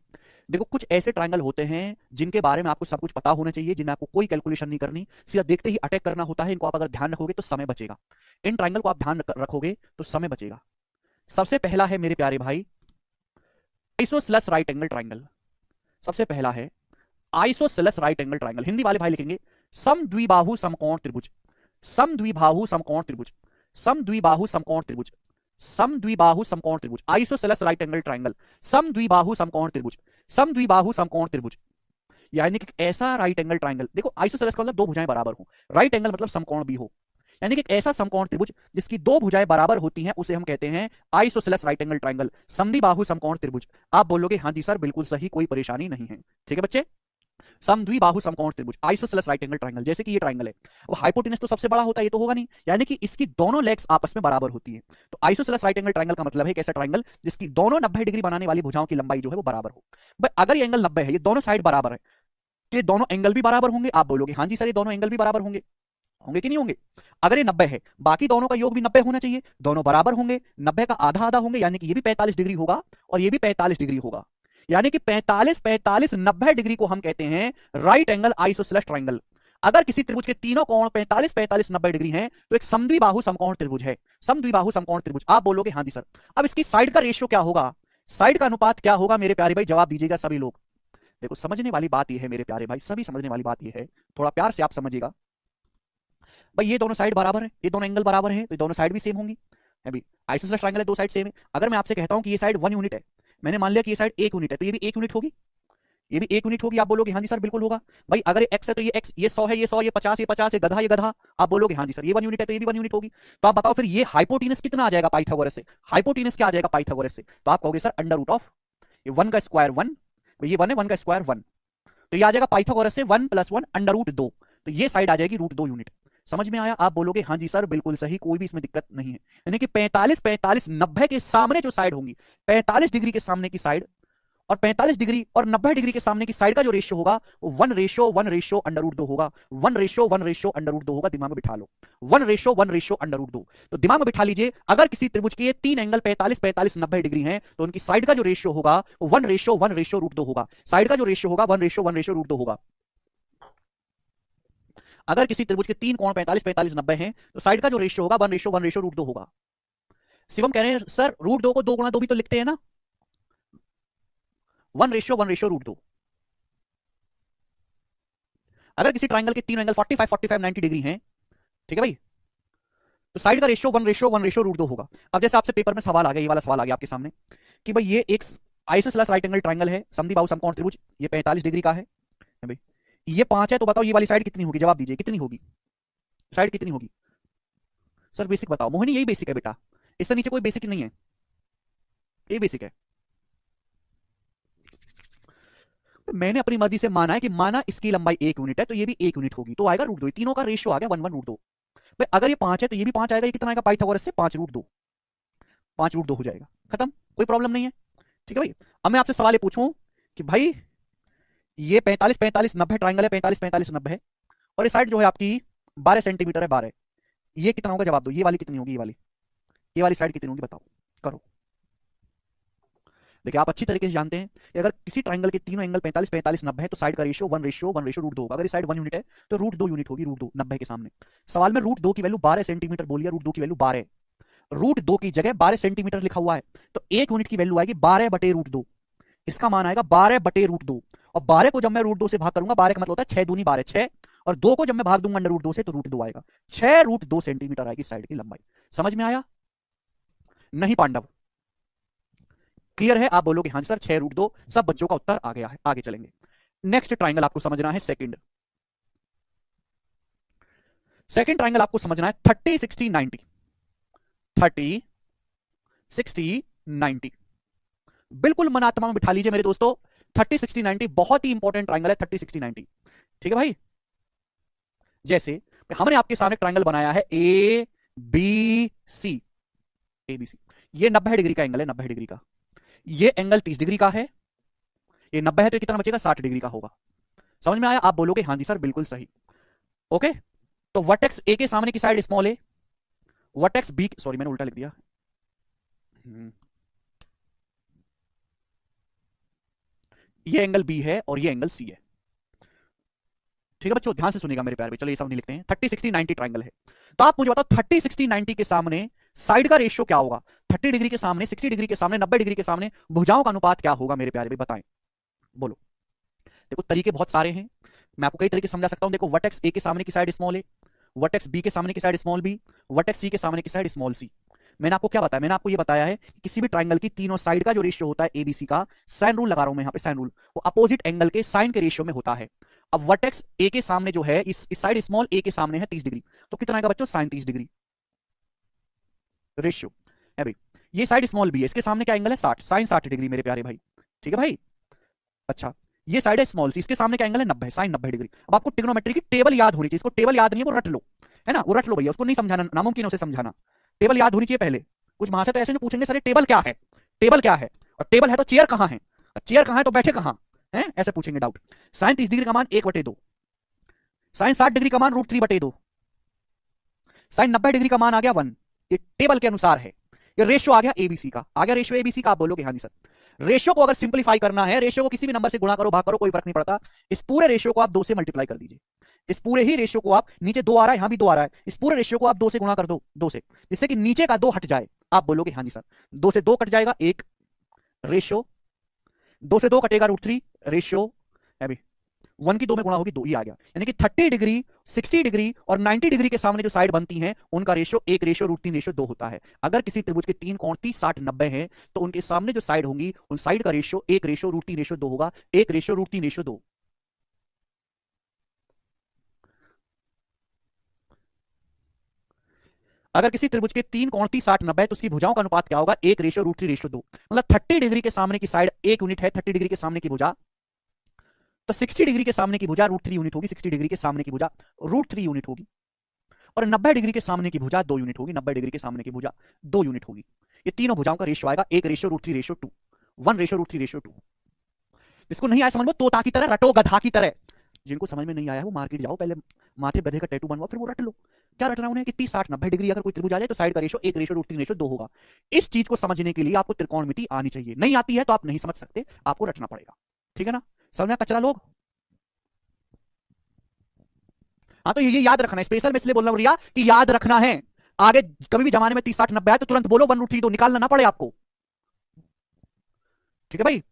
देखो कुछ ऐसे ट्रायंगल होते हैं जिनके बारे में आपको सब कुछ पता होना चाहिए, जिन्हें आपको कोई कैलकुलेशन नहीं करनी, सीधा देखते ही अटैक करना होता है। इनको आप अगर ध्यान रखोगे तो समय बचेगा, इन ट्रायंगल को आप ध्यान रखोगे तो समय बचेगा। सबसे पहला है मेरे प्यारे भाई आइसोसेलेस राइट एंगल ट्राइंगल। सबसे पहला है isosceles right angle triangle. Hindi वाले भाई लिखेंगे समद्विबाहु समकोण त्रिभुज, समद्विबाहु समकोण त्रिभुज, समद्विबाहु समकोण त्रिभुज, समद्विबाहु समकोण त्रिभुज, आइसोसेलेस राइट एंगल ट्राइंगल, समद्विबाहु समकोण त्रिभुज, समद्विबाहु समकोण त्रिभुज। यानी कि ऐसा राइट एंगल ट्राइंगल, देखो आइसोसेलेस का मतलब दो भुजाएं बराबर हो, राइट एंगल मतलब समकोण भी हो, यानी कि एक ऐसा समकोण त्रिभुज जिसकी दो भुजाएं बराबर होती हैं उसे हम कहते हैं आइसोसेलेस राइट एंगल ट्राइंगल, समद्विबाहु समकोण त्रिभुज। आप बोलोगे हाँ जी सर बिल्कुल सही, कोई परेशानी नहीं है। ठीक है बच्चे, समद्विबाहु समकोण त्रिभुज, आइसोसेलेस राइट एंगल ट्राइंगल। जैसे कि ये ट्राइंगल है, वो हाइपोटेनस तो सबसे बड़ा होता है, ये तो होगा नहीं, यानी कि इसकी दोनों लेग्स आपस में बराबर होती है। तो आइसोसेलेस राइट एंगल ट्राइंगल का मतलब है एक ऐसा ट्राइंगल जिसकी दोनों 90 डिग्री बनाने वाली भुजाओं की लंबाई जो है वो बराबर हो। भाई अगर ये एंगल 90 है, ये दोनों साइड बराबर है, ये दोनों एंगल भी बराबर होंगे। आप बोलोगे हाँ जी सर ये दोनों एंगल भी बराबर होंगे, होंगे कि नहीं होंगे? अगर ये 90 है, बाकी दोनों का योग भी 90 होना चाहिए, दोनों बराबर होंगे, 90 का आधा आधा होंगे, यानी कि ये भी 45 डिग्री होगा और ये भी 45 डिग्री होगा, यानी कि 45 45 90 डिग्री को हम कहते हैं राइट एंगल आइसोसेलेस ट्राइंगल। अगर किसी त्रिभुज के तीनों कोण 45 45 90 डिग्री हैं तो एक समद्विबाहु समकोण त्रिभुज है, समद्विबाहु समकोण त्रिभुज। आप बोलोगे हाँ जी सर, अब इसकी साइड का रेशियो क्या होगा, साइड का अनुपात क्या होगा? मेरे प्यारे भाई जवाब दीजिएगा सभी लोग। देखो समझने वाली बात यह है मेरे प्यारे भाई, सभी समझने वाली बात यह है, थोड़ा प्यार से आप समझिएगा। भाई ये दोनों साइड बराबर है, ये दोनों एंगल बराबर है, तो ये दोनों साइड भी सेम होंगी है भी। आइसोसेलेस ट्रायंगल है, दो साइड सेम है। अगर मैं आपसे कहता हूं कि ये साइड 1 यूनिट है, मैंने मान लिया कि ये साइड 1 यूनिट है, तो ये भी 1 यूनिट होगी, ये भी 1 यूनिट होगी। आप बोलोगे हाँ जी सर बिल्कुल होगा। भाई अगर ये x है तो ये x, ये 100 है, ये 100, ये 50, ये 50, ये गधा, ये गधा। आप बोलोगे हाँ जी सर ये 1 यूनिट है तो ये भी 1 यूनिट होगी। तो आप बताओ फिर ये हाइपोटेनस कितना आ जाएगा पाइथागोरस से? हाइपोटेनस क्या आ जाएगा पाइथागोरस से? तो आप कहोगे सर अंडर रूट ऑफ ये 1 का स्क्वायर 1, ये 1 है, 1 का स्क्वायर 1, तो ये आ जाएगा पाइथागोरस से 1 + 1 अंडर रूट 2, तो ये साइड आ जाएगी रूट 2 यूनिट। समझ में आया? आप बोलोगे हाँ जी सर बिल्कुल सही, कोई भी इसमें दिक्कत नहीं है। यानी कि 45 45 90 के सामने जो साइड होंगी, 45 डिग्री के सामने की साइड और 45 डिग्री और 90 डिग्री के सामने की साइड का जो रेशियो होगा वो 1:1 अंडर रूट 2 होगा, 1:1 अंडर रूट 2 होगा। दिमाग में बिठा लो, 1:1 अंडर रूट 2। तो दिमाग में बिठा लीजिए, अगर किसी त्रिभुज के ये तीन एंगल 45 45 90 डिग्री हैं तो उनकी साइड का जो रेशियो होगा वो 1:1 होगा, साइड का जो रेशियो होगा 1:1 होगा। अगर किसी त्रिभुज के तीन कोण 45 45 90 हैं तो साइड का जो रेशियो होगा 1:1 होगा। शिवम कह रहे हैं सर रूट 2 को 2 गुणा 2 भी तो लिखते हैं ना, 1:1 अगर किसी ट्राइंगल के तीन एंगल 45 45 90 डिग्री हैं, ठीक है भाई, तो साइड का रेशियो 1:1 होगा। अब जैसे आपसे पेपर में सवाल आ गया, ये वाला सवाल आ गया आपके सामने कि भाई ये एक आइसोसेलेस राइट एंगल ट्राइंगल है, समद्विबाहु समकोण त्रिभुज, ये 45 डिग्री का है भाई, ये 5 है, तो बताओ ये वाली साइड कितनी होगी? जवाब दीजिए कितनी होगी, साइड कितनी होगी? सर बेसिक बताओ। मोहिनी यही बेसिक है बेटा, इससे नीचे कोई बेसिक नहीं है, ये बेसिक है। मैंने अपनी मर्जी से माना है कि माना इसकी लंबाई 1 यूनिट है तो ये भी 1 यूनिट होगी, तो आएगा रूट 2, तीनों का रेशियो आ गया 1:1 भाई। अगर ये 5 है तो ये भी 5 आएगा, ये कितना आएगा पाइथागोरस से? 5√2, 5√2 हो जाएगा, खत्म, कोई प्रॉब्लम नहीं है। ठीक है भाई। अब मैं आपसे सवाल ये पूछूं कि भाई ये 45 45 90 ट्राइंगल है, 45 45 90 है, और ये साइड जो है आपकी 12 सेंटीमीटर है, 12, ये कितना होगा? जवाब दो, ये वाली कितनी होगी? ये वाली साइड कितनी होगी बताओ, करो। देखिए आप अच्छी तरीके से जानते हैं कि अगर किसी ट्राइंगल के तीनों एंगल 45 45 90 है तो साइड का रेशियो 1:1 होगा। अगर ये साइड 1 यूनिट है तो रूट 2 यूनिट होगी, रूट 2 90 के सामने। सवाल में रूट 2 की वैल्यू 12 सेंटीमीटर बोलिए, रूट 2 की वैल्यू 12, रूट 2 की जगह 12 सेंटीमीटर लिखा हुआ है, तो 1 यूनिट की वैल्यू आएगी 12/√2, इसका मान आएगा 12/√2। और 12 को जब मैं रूट 2 से भाग करूंगा, 12 का मतलब होता है 6 दूनी 12, 6, और 2 को जब मैं भाग दूंगा अंडर रूट 2 से तो रूट 2 आएगा, 6√2 सेंटीमीटर आएगी साइड की लंबाई। समझ में आया? नहीं पांडव? क्लियर है? आप बोलोगे हाँ सर 6√2, सब बच्चों का उत्तर आ गया है। आगे चलेंगे, नेक्स्ट ट्राइंगल आपको समझना है, सेकंड ट्राइंगल आपको समझना है 30 60 90, 30 60 90, बिल्कुल मन आत्मा में बिठा लीजिए मेरे दोस्तों। 30 60 90 बहुत ही इंपॉर्टेंट ट्राइंगल है, 30 60 90। ठीक है भाई, जैसे हमने आपके सामने ट्राइंगल बनाया है ए बी सी, ABC, ये 90 डिग्री का एंगल है, 90 डिग्री का, ये एंगल 30 डिग्री का है, ये 90 है तो कितना बचेगा? 60 डिग्री का होगा। समझ में आया? आप बोलोगे हाँ जी सर बिल्कुल सही। ओके, तो वर्टेक्स ए के सामने की side small A, vertex B, sorry मैंने उल्टा लिख दिया, ये एंगल बी है और ये एंगल सी है। ठीक है बच्चों, ध्यान से सुनिएगा मेरे प्यारे भाई। चलो ये सब नहीं लिखते हैं। 30 60 90 ट्राइंगल है, तो आप मुझे बताओ 30 60 90 के सामने साइड का रेशियो क्या होगा? 30 डिग्री के सामने, 60 डिग्री के सामने, 90 डिग्री के सामने भुजाओं का अनुपात क्या होगा मेरे प्यारे भाई, बताएं, बोलो। देखो तरीके बहुत सारे हैं, मैं आपको कई तरीके समझा सकता हूं। देखो वर्टेक्स ए के सामने की side small A, vertex B के सामने की side small B, vertex C के सामने की साइड स्मॉल सी। मैंने आपको क्या बताया? मैंने आपको ये बताया है कि किसी भी ट्राइंगल की तीनों साइड का जो रेशियो होता है एबीसी का, साइन रूल लगा रहा हूं मैं यहाँ पे, साइन रूल, वो अपोजिट एंगल के साइन के रेशियो में होता है। अब वर्टेक्स ए के सामने जो है, इस साइड स्मॉल ए के सामने है 30 डिग्री, तो कितना आएगा बच्चों? साइन 30 डिग्री रेशियो है भाई। ये साइड स्मॉल बी है, इसके सामने क्या एंगल है? 60, साइन 60 डिग्री मेरे प्यारे भाई। ठीक है भाई। अच्छा, ये साइड है स्मॉल सी, इसके सामने क्या एंगल है? 90, साइन 90 डिग्री। अब आपको ट्रिग्नोमेट्री की टेबल याद होनी चाहिए, इसको टेबल याद नहीं है वो रट लो, है ना, वो रट लो भैया, उसको नहीं समझाना, नामुमकिन उसे समझाना। टेबल याद होनी चाहिए पहले। कुछ वहां से तो ऐसे नहीं पूछेंगे सर टेबल क्या है, टेबल क्या है, और टेबल है तो चेयर कहां है, चेयर कहां है तो बैठे कहां है, ऐसे पूछेंगे डाउट। साइन 30 डिग्री का मान 1/2, साइन 60 डिग्री का मान √3/2, साइन 90 डिग्री का मान आ गया 1। ये टेबल के अनुसार है। ये रेशियो आ गया एबीसी का, आ गया रेशियो एबीसी का। आप बोलोगे हाँ जी सर। रेशियो को अगर सिंपलीफाई करना है, रेशियो को किसी भी नंबर से गुणा करो, भाग करो, कोई फर्क नहीं पड़ता। इस पूरे रेशियो को आप 2 से मल्टीप्लाई कर दीजिए। इस पूरे ही रेशियो को आप, नीचे 2 आ रहा है, यहां भी 2 आ रहा है, इस पूरे रेशियो को आप 2 से गुणा कर दो, 2 से, जिससे कि नीचे का 2 हट जाए। आप बोलोगे हाँ जी सर। 2 से 2 कट जाएगा, 1 रेशियो, 2 से 2 कटेगा √3 रेशियो है भी, 1 की 2 में गुणा होगी 2, ये आ गया। यानी कि 30 डिग्री, 60 डिग्री और 90 डिग्री के सामने जो साइड बनती हैं उनका रेशियो 1 रेशियो √3 रेशियो 2 होता है। अगर किसी त्रिभुज के 3 कोण 30 60 90 हैं, तो उनके सामने जो साइड होंगी उन साइड का रेशियो 1 रेशियो √3 रेशियो 2 होगा, 1 रेशियो √3 रेशियो 2। अगर किसी त्रिभुज के 3 कोण 30 60 90 है, तो उसकी भुजाओं का अनुपात क्या होगा? 1 रेशियो √3 रेशियो 2। मतलब 30 डिग्री के सामने की साइड 1 यूनिट है, 30 डिग्री के सामने की भुजा, तो 60 डिग्री के सामने की भुजा √3 यूनिट होगी, 60 डिग्री के सामने की भुजा √3 यूनिट होगी। और 90 डिग्री के सामने की भुजा 2 यूनिट होगी, 90 डिग्री के सामने की भुजा 2 यूनिट होगी। ये तीनों भुजाओं का रेशियो आएगा 1 रेशियो √3 रेशियो 2, 1 रेशियो √3 रेशियो 2। जिसको नहीं आया समझ लो तोता की तरह रटो, गधा की तरह। जिनको समझ में नहीं आया वो मार्केट जाओ, पहले माथे गधे का टैटू बनवाओ, फिर वो रट लो। क्या रटना उन्हें कि 30 60 90 डिग्री अगर कोई त्रिभुज आ जाए तो साइड का रेशियो 1 रेशियो √3 रेशियो 2 होगा। इस चीज को समझने के लिए आपको त्रिकोणमिति आनी चाहिए, नहीं आती है तो आप नहीं समझ सकते, आपको रटना पड़ेगा। ठीक है ना, समझना कचरा लोग? हाँ तो ये याद रखना है, स्पेशल में इसलिए बोल रहा हूं रिया कि याद रखना है। आगे कभी भी जमाने में 30 60 90 आए तो तुरंत बोलो 1 √3 2, निकालना ना पड़े आपको। ठीक है भाई।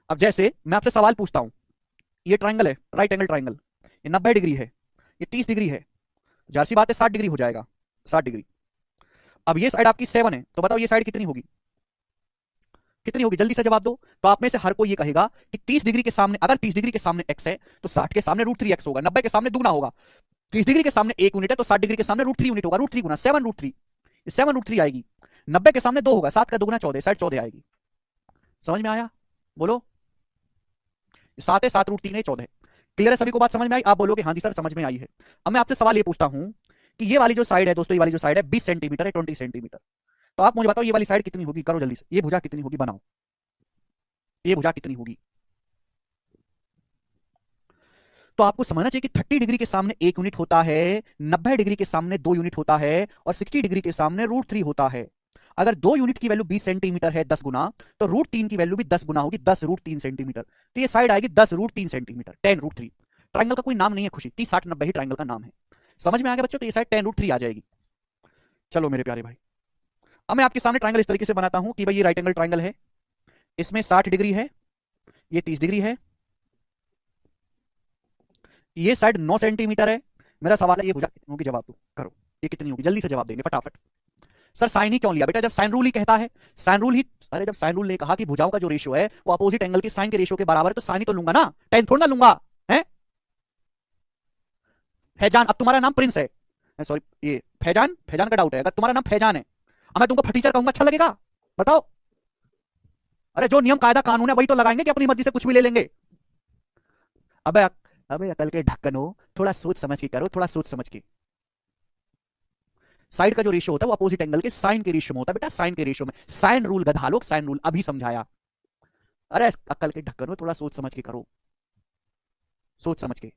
अब जैसे मैं आपसे सवाल पूछता हूं, ये ट्राइंगल है, राइट एंगल ट्राइंगल, ये 90 डिग्री है, ये 30 डिग्री है, जाहिर सी बात है 60 डिग्री हो जाएगा, 60 डिग्री। अब ये साइड आपकी 7 है, तो बताओ ये साइड कितनी होगी? कितनी होगी जल्दी से जवाब दो। तो आप में से हर कोई ये कहेगा कि 30 डिग्री के सामने, अगर 30 डिग्री के सामने x है तो 60 के सामने √3x होगा, 90 के सामने दुगना होगा। 30 डिग्री के सामने 1 यूनिट है तो 60 डिग्री के सामने √3 यूनिट होगा, √3 गुना 7 √3, 7 √3 आएगी। 90 के सामने 2 होगा, 7 का दुगना 14, साइड 14 आएगी। समझ में आया? बोलो। 7 है, 7 √3 है, 14 है। क्लियर है सभी को बात समझ में आई? आप बोलोगे हाँ जी सर समझ में आई है। अब मैं आपसे सवाल ये पूछता हूं कि ये वाली जो साइड है दोस्तों, ये वाली जो साइड है 20 सेंटीमीटर है, 20 सेंटीमीटर, तो आप मुझे बताओ ये वाली साइड कितनी होगी? करो जल्दी से, ये भुजा कितनी होगी बनाओ, ये भुजा कितनी होगी? तो आपको समझना चाहिए कि 30 डिग्री के सामने 1 यूनिट होता है, 90 डिग्री के सामने 2 यूनिट होता है, और 60 डिग्री के सामने √3 होता है। अगर 2 यूनिट की वैल्यू 20 सेंटीमीटर है 10 गुना, तो √3 की वैल्यू भी 10 गुना होगी, 10 √3 सेंटीमीटर। तो ये साइड आएगी 10 √3 सेंटीमीटर, 10 √3। ट्राइंगल का कोई नाम नहीं है खुशी, 30 60 90 ही ट्राइंगल का नाम है। समझ में आ गया बच्चों? तो ये साइड 10 √3 आ जाएगी। चलो मेरे प्यारे भाई, अब मैं आपके सामने ट्राइंगल इस तरीके से बनाता हूं कि भाई ये राइट एंगल ट्राइंगल है, इसमें 60 डिग्री है, ये 30 डिग्री है, ये साइड 9 सेंटीमीटर है। मेरा सवाल है ये भुजा कितनी होगी? जवाब दो, करो, ये कितनी होगी? जल्दी से जवाब देंगे फटाफट। सर साइन ही क्यों लिया बेटा? जब साइन रूल ही कहता है, साइन रूल ही, अरे जब साइन रूल ने कहा कि भुजाओं का जो रेशियो है वो अपोजिट एंगल के साइन के रेशियो के बराबर है, तो साइन ही तो लूंगा ना, टेन थोड़ा ना लूंगा है। फैजान, अब तुम्हारा नाम प्रिंस है, सॉरी ये फैजान, फैजान का डाउट है, अगर तुम्हारा नाम फैजान है, अब मैं तुमको फटीचर कहूंगा, अच्छा लगेगा? बताओ। अरे जो नियम कायदा कानून है वही तो लगाएंगे कि अपनी मर्जी से कुछ भी ले लेंगे? अबे अबे अकल के ढक्कन हो, थोड़ा सोच समझ के करो, थोड़ा सोच समझ के। साइड का जो रेशियो होता है वो अपोजिट एंगल के साइन के रेशियो में होता है बेटा, साइन के रेशियो में। साइन रूल गधा लोग, साइन रूल अभी समझाया। अरे अक्कल के ढक्कन हो, थोड़ा सोच समझ के करो, सोच समझ के।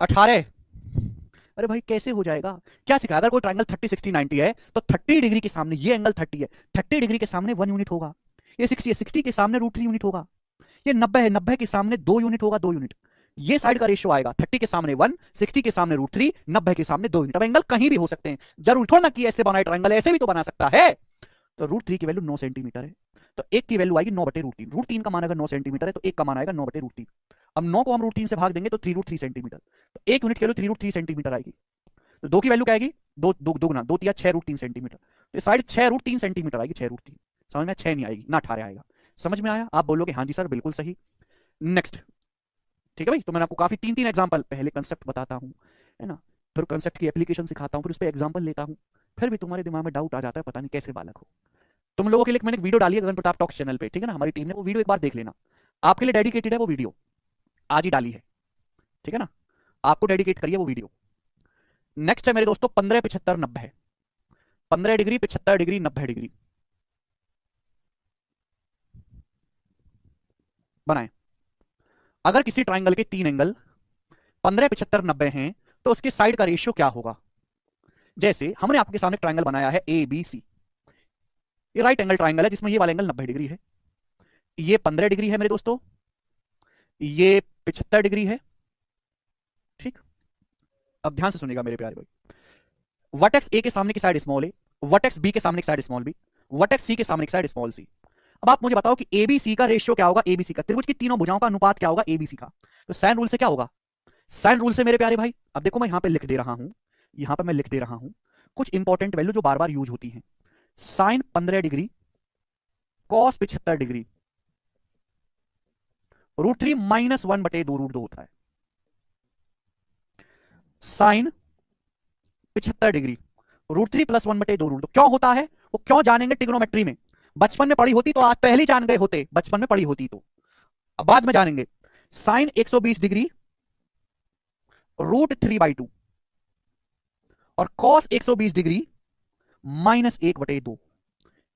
18। अरे भाई कैसे हो जाएगा? क्या सिखाया? अगर कोई ट्रायंगल 30 60 90 है तो 30 डिग्री के सामने ये एंगल 30 है, 30 डिग्री के सामने 1 यूनिट होगा। ये 60 है, 60 के सामने √3 यूनिट होगा। ये 90 है, 90 के सामने 2 यूनिट होगा, 2 यूनिट। ये साइड का रेशियो आएगा, 30 के सामने 1, 60 के सामने √3, 90 के सामने 2 यूनिट। अब एंगल कहीं भी हो सकते हैं, जरूर थोड़ा ना कि ऐसे बनाए ट्रायंगल, ऐसे भी तो बना सकता है। तो √3 की वैल्यू 9 सेंटीमीटर है, तो एक की वैल्यू आएगी 9/√3। √3 का मान अगर 9 सेंटीमीटर है तो एक का मान आएगा 9/√3। अब 9 को हम √3 से भाग देंगे तो 3√3 सेंटीमीटर, तो एक यूनिट की वैल्यू 3√3 सेंटीमीटर आएगी। तो 2 की वैल्यू क्या आएगी? दो दो दो गुना 2 तिया 6√3 सेंटीमीटर, तो साइड 6√3 सेंटीमीटर आएगी, 6√3। समझ में? 6 नहीं आएगी ना, 18 आएगा। समझ में आया? आप बोलोगे हाँ जी सर बिल्कुल सही। नेक्स्ट। ठीक है भाई, तो मैंने आपको काफी 3 एग्जांपल, पहले कंसेप्ट बताता हूं, है ना, फिर कंसेप्ट की एप्लीकेशन सिखाता हूं, फिर उस पर एग्जांपल लेता हूं, फिर भी तुम्हारे दिमाग में डाउट आ जाता है, पता नहीं कैसे बालक हो। तुम लोगों के लिए मैंने एक वीडियो डाली है गगन प्रताप टॉक्स चैनल पे, ठीक है ना, हमारी टीम ने, वो वीडियो एक बार देख लेना, आपके लिए डेडिकेटेड है वो वीडियो, आज ही डाली है, ठीक है ना, आपको डेडिकेट करिए वो वीडियो। नेक्स्ट है मेरे दोस्तों 15 75 90, 15 डिग्री 75 डिग्री 90 डिग्री बनाए। अगर किसी ट्राइंगल के 3 एंगल 15 75 90 हैं तो उसके साइड का रेशियो क्या होगा? जैसे हमने आपके सामने ट्राइंगल बनाया है ए बी सी, ये राइट एंगल ट्राइंगल है जिसमें ये वाला एंगल 90 डिग्री है, ये 15 डिग्री है मेरे दोस्तों, ये 75 डिग्री है। ठीक, अब ध्यान से सुनिएगा मेरे प्यारे भाई, वर्टेक्स ए के सामने की side small A, vertex B के सामने की side small B, vertex C के सामने की साइड स्मॉल सी। अब आप मुझे बताओ कि एबीसी का रेशियो क्या होगा? एबीसी का, त्रिभुज की तीनों भुजाओं का अनुपात क्या होगा एबीसी का? तो साइन रूल से क्या होगा? साइन रूल से मेरे प्यारे भाई, अब देखो मैं यहां पे लिख दे रहा हूं, यहां पे मैं लिख दे रहा हूं कुछ इंपॉर्टेंट वैल्यू जो बार बार यूज होती हैं। साइन 15 डिग्री कॉस 75 डिग्री √3 -1/2 √2 होता है। साइन 75 डिग्री √3 + 1/2 √2 क्यों होता है? वो क्यों जानेंगे ट्रिग्नोमेट्री में, बचपन में पढ़ी होती तो आज पहले ही जान गए होते, बचपन में पढ़ी होती तो, अब बाद में जानेंगे। साइन 120 डिग्री √3/2 और कॉस 120 डिग्री -1/2।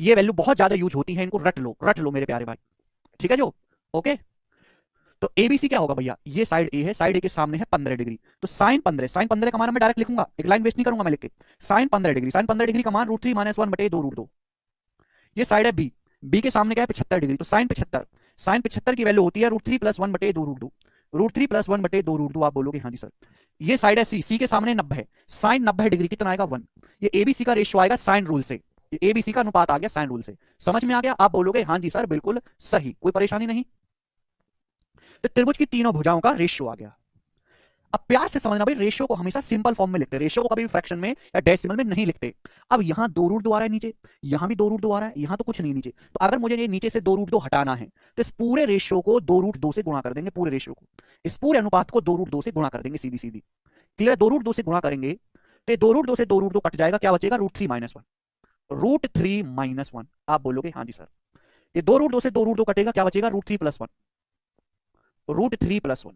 ये वैल्यू बहुत ज्यादा यूज होती है, इनको रट लो मेरे प्यारे भाई, ठीक है जो, ओके। तो एबीसी क्या होगा भैया? ये साइड ए है, साइड ए के सामने है 15 डिग्री, तो साइन 15, साइन 15 का मान मैं डायरेक्ट लिखूंगा, एक लाइन वेस्ट नहीं करूंगा मैं लिख के, साइन 15 डिग्री, साइन 15 डिग्री का मान √3 - 1/2 √2। ये साइड है बी, बी के सामने क्या है 75 डिग्री, तो साइन 75, साइन 75 की वैल्यू होती है √3 + 1/2 √2, √3 + 1/2 √2। आप बोलोगे हाँ जी सर। ये साइड है सी, सी के सामने 90 है, साइन 90 डिग्री कितना आएगा 1। ये एबीसी का रेशियो आएगा साइन रूल से, ये एबीसी का अनुपात आ गया साइन रूल से। समझ में आ गया? आप बोलोगे हाँ जी सर बिल्कुल सही, कोई परेशानी नहीं। तो त्रिभुज की तीनों भुजाओं का रेशियो आ गया। अब प्यार से समझना भाई, रेशियो को हमेशा सिंपल फॉर्म में लिखते हैं, रेशियो को कभी भी फ्रैक्शन में या डेसिमल में नहीं लिखते। अब यहां 2 √2 आ रहा है नीचे, यहां भी 2 √2 आ रहा है, यहां तो कुछ नहीं नीचे, तो अगर मुझे ये नीचे से 2 √2 हटाना है तो इस पूरे रेशियो को 2 √2 से गुणा कर देंगे, पूरे रेशियो को, इस पूरे अनुपात को 2 √2 से गुणा कर देंगे, सीधी सीधी। क्लियर? 2 √2 से गुणा करेंगे तो 2 √2 से 2 √2 कट जाएगा, क्या बचेगा? √3 - 1, √3 - 1। आप बोलोगे हाँ जी सर। ये 2 √2 से 2 √2 कटेगा, क्या बचेगा? √3 + 1, √3 + 1।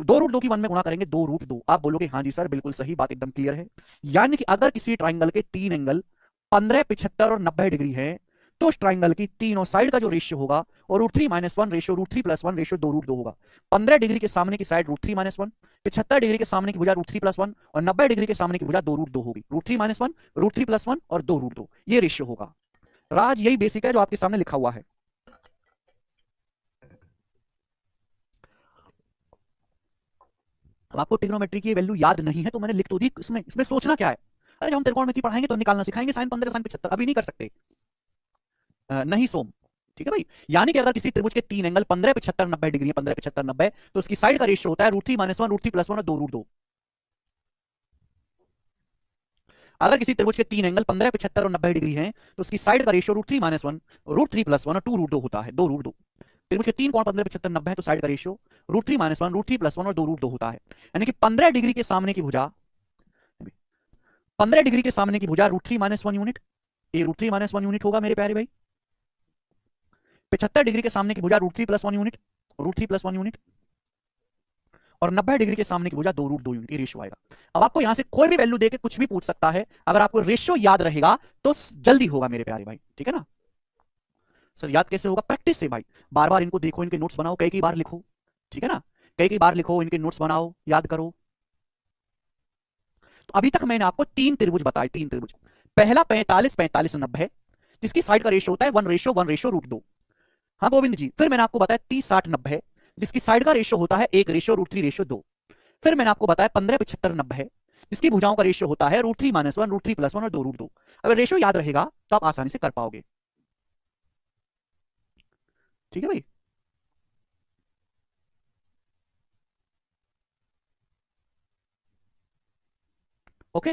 2 √2 की 1 में गुणा करेंगे 2 √2। आप बोलोगे हाँ जी सर बिल्कुल सही, बात एकदम क्लियर है। यानी कि अगर किसी ट्राइंगल के 3 एंगल 15 75 और 90 डिग्री है तो उस ट्राइंगल की तीनों साइड का जो रेशियो होगा और √3 - 1 रेशियो √3 + 1 रेशियो 2 √2 होगा। 15 डिग्री के सामने की साइड √3 - 1, 75 डिग्री के सामने की भुजा √3 + 1 और 90 डिग्री के सामने की भुजा 2 √2 होगी। √3 - 1, √3 + 1 और 2 √2, ये रेशियो होगा। राज यही बेसिक है जो आपके सामने लिखा हुआ है। अब आपको ट्रिग्नोमेट्री की वैल्यू याद नहीं है तो मैंने लिख तो दी, इसमें इसमें सोचना क्या है? अरे जब हम त्रिकोणमिति पढ़ाएंगे तो निकालना सिखाएंगे, साइन 15 साइन 75, अभी नहीं कर सकते, नहीं सोम। ठीक है भाई, यानी कि अगर किसी त्रिभुज के 3 एंगल 15 75 90 डिग्री है, 15 75 90, तो उसकी साइड का रेशियो होता है √3 - 1, √3 + 1 और 2 √2। अगर किसी त्रिभुज के 3 एंगल 15 75 और 90 डिग्री हैं तो उसकी साइड का रेशियो √3 - 1, √3 + 1 और 2 √2 होता है, 2 √2। त्रिभुज के 3 कोण 15 75 90 है तो साइड का रेशियो √3 - 1, √3 + 1 और 2 √2 होता है। यानी कि 15 डिग्री के सामने की भुजा, 15 डिग्री के सामने की भुजा √3 - 1 यूनिट, ये √3 - 1 यूनिट होगा मेरे प्यारे भाई। 75 डिग्री के सामने की भुजा √3 + 1 यूनिट, √3 + 1 यूनिट, और 90 डिग्री के सामने की भुजा 2 √2 यूनिट, ये रेशियो आएगा। अब आपको यहां से कोई भी वैल्यू देके कुछ भी पूछ सकता है, अगर आपको रेशियो याद रहेगा तो जल्दी होगा मेरे प्यारे भाई, ठीक है ना। सर याद कैसे होगा? प्रैक्टिस से भाई, बार बार इनको देखो, इनके नोट्स बनाओ, कई बार लिखो, ठीक है ना, कई बार लिखो, इनके नोट्स बनाओ, याद करो, तो अभी तक मैंने आपको तीन त्रिभुज बताए, तीन त्रिभुज। पहला 45 45 90 है, जिसकी साइड का रेशियो होता है 1:1:√2। हाँ गोविंद जी, फिर मैंने आपको बताया 30 60 90 है, जिसकी साइड का रेशियो होता है 1:√3:2। फिर मैंने आपको बताया 15 75 90 है, जिसकी भुजाओं का रेशियो होता है √3 - 1 √3 + 1 और 2√2। अगर रेशियो याद रहेगा तो आप आसानी से कर पाओगे। ठीक है भाई। ओके,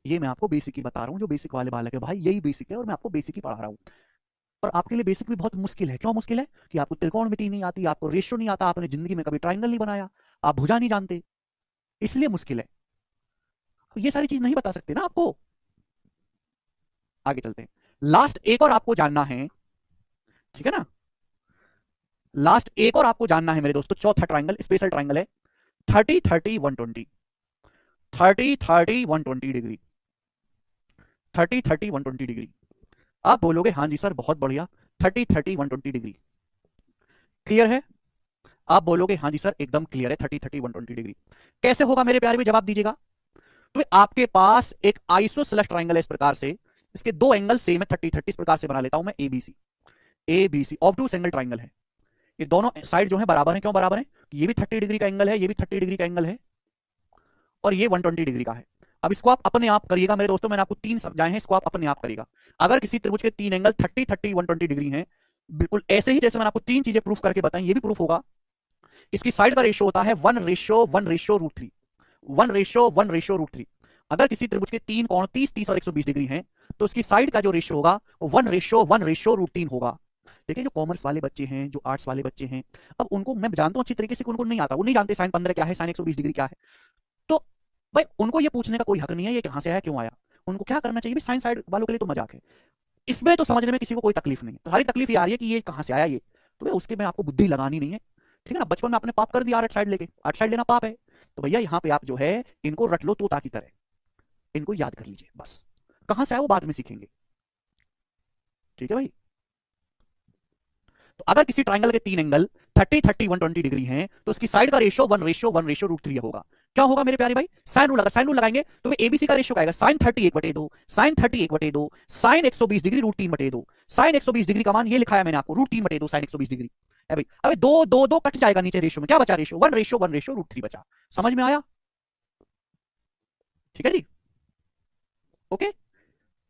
ये मैं आपको बेसिक ही बता रहा हूं, जो बेसिक वाले बालक है भाई यही बेसिक है, और मैं आपको बेसिक ही पढ़ा रहा हूं। और आपके लिए बेसिक भी बहुत मुश्किल है। क्यों मुश्किल है? कि आपको त्रिकोणमिति नहीं आती, आपको रेशियो नहीं आता, आपने जिंदगी में कभी ट्राइंगल नहीं बनाया, आप भुजा नहीं जानते, इसलिए मुश्किल है। ये सारी चीज नहीं बता सकते ना आपको। आगे चलते हैं। लास्ट एक और आपको जानना है, ठीक है ना। लास्ट एक और आपको जानना है मेरे दोस्तों, चौथा ट्राइंगल स्पेशल ट्राइंगल है 30 30 120। 30 30 120 डिग्री, 30 30 120 डिग्री। आप बोलोगे हाँ जी सर बहुत बढ़िया, 30 30 120 डिग्री क्लियर है। आप बोलोगे हाँ जी सर एकदम क्लियर है, 30 30 120 डिग्री। कैसे होगा मेरे प्यारे में, जवाब दीजिएगा। तो आपके पास एक आइसोसेलेस ट्राइंगल है इस प्रकार से, इसके दो एंगल सेम है 30 30। इस प्रकार से बना लेता हूं मैं एबीसी। एबीसी ऑब्टूस एंगल ट्राइंगल है। ये दोनों साइड जो है बराबर है। क्यों बराबर है? ये भी 30 डिग्री का एंगल है, ये भी 30 डिग्री का एंगल है, और ये 120 डिग्री का है। अब इसको आप अपने आप करिएगा मेरे दोस्तों, मैंने आपको तीन समझाए हैं, इसको आप अपने आप करिएगा। अगर किसी त्रिभुज के तीन एंगल 30 30 120 डिग्री हैं, बिल्कुल ऐसे ही जैसे मैंने आपको तीन चीजें प्रूफ करके बताई, ये भी प्रूफ होगा। इसकी साइड का रेशियो होता है 1:1:√3। 1:1:√3। अगर किसी त्रिभुज के तीन कोण 30 30 और 120 डिग्री हैं, तो उसकी साइड का जो रेशियो होगा वो 1:1:√3 होगा। देखिए जो कॉमर्स वाले बच्चे हैं, जो आर्ट्स वाले बच्चे हैं, अब उनको मैं जानता हूं अच्छी तरीके से, उनको नहीं आता, वो नहीं जानते साइन 15 क्या है, साइन 120 डिग्री क्या है। तो भाई उनको ये पूछने का कोई हक नहीं है ये कहां से आया क्यों आया। उनको क्या करना चाहिए, साइन साइड वालों के लिए तो मजाक है, इसमें तो समझने में किसी को कोई तकलीफ नहीं है। सारी तकलीफ ये आ रही है कि ये कहां से आया ये, तो भाई उसके में आपको बुद्धि लगानी नहीं है। ठीक है ना, बचपन में आपने पाप कर दिया आर्ट साइड लेके, आर्ट साइड लेना पाप है, तो भैया यहाँ पे आप जो है इनको रट लो तोता की तरह, इनको याद कर लीजिए बस। कहां से आया वो बाद में सीखेंगे। ठीक है भाई। तो अगर किसी ट्राइंगल के तीन एंगल 30 30 120 डिग्री हैं, तो उसकी साइड का रेशियो 1:1:√3 होगा। क्या होगा मेरे प्यारे भाई? साइन रूल, अगर साइन रूल लगाएंगे तो एबीसी का रेशियो आएगा sine 30 1/2, sine 30 1/2, sine 120 degree √3/2। Sine 120 degree का मान ये लिखा है मैंने आपको, √3/2 साइन 120 डिग्री है भाई। अबे दो दो दो कट जाएगा नीचे, रेशियो में क्या बचा? रेशियो 1:1:√3 बचा। समझ में आया? ठीक है जी। ओके।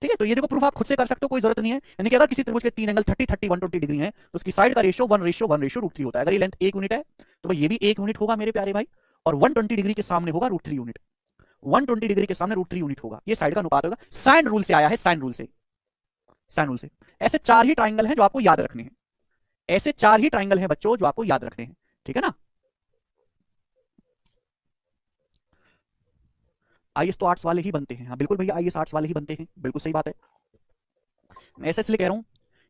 ठीक है, तो ये देखो प्रूफ आप खुद से कर सकते हो, कोई जरूरत नहीं है। यानी कि अगर किसी त्रिभुज के तीन एंगल 30 30 120 डिग्री हैं, तो उसकी साइड का रेशियो 1:1:√3 होता है। अगर ये लेंथ 1 यूनिट है तो भाई ये भी 1 यूनिट होगा मेरे प्यारे भाई, और 120 डिग्री के सामने होगा √3 यूनिट। 120 डिग्री के सामने √3 यूनिट होगा, ये साइड का अनुपात होगा। साइन रूल से आया है, साइन रूल से, साइन रूल से। ऐसे चार ही ट्राइंगल हैं जो आपको याद रखने हैं, ऐसे चार ही ट्राइंगल हैं बच्चों जो आपको याद रखने हैं। ठीक है ना। आईएएस तो आर्ट्स वाले ही बनते हैं, हाँ बिल्कुल भैया, आईएएस आर्ट्स वाले ही बनते हैं, बिल्कुल सही बात है। मैं ऐसे इसलिए कह रहा हूं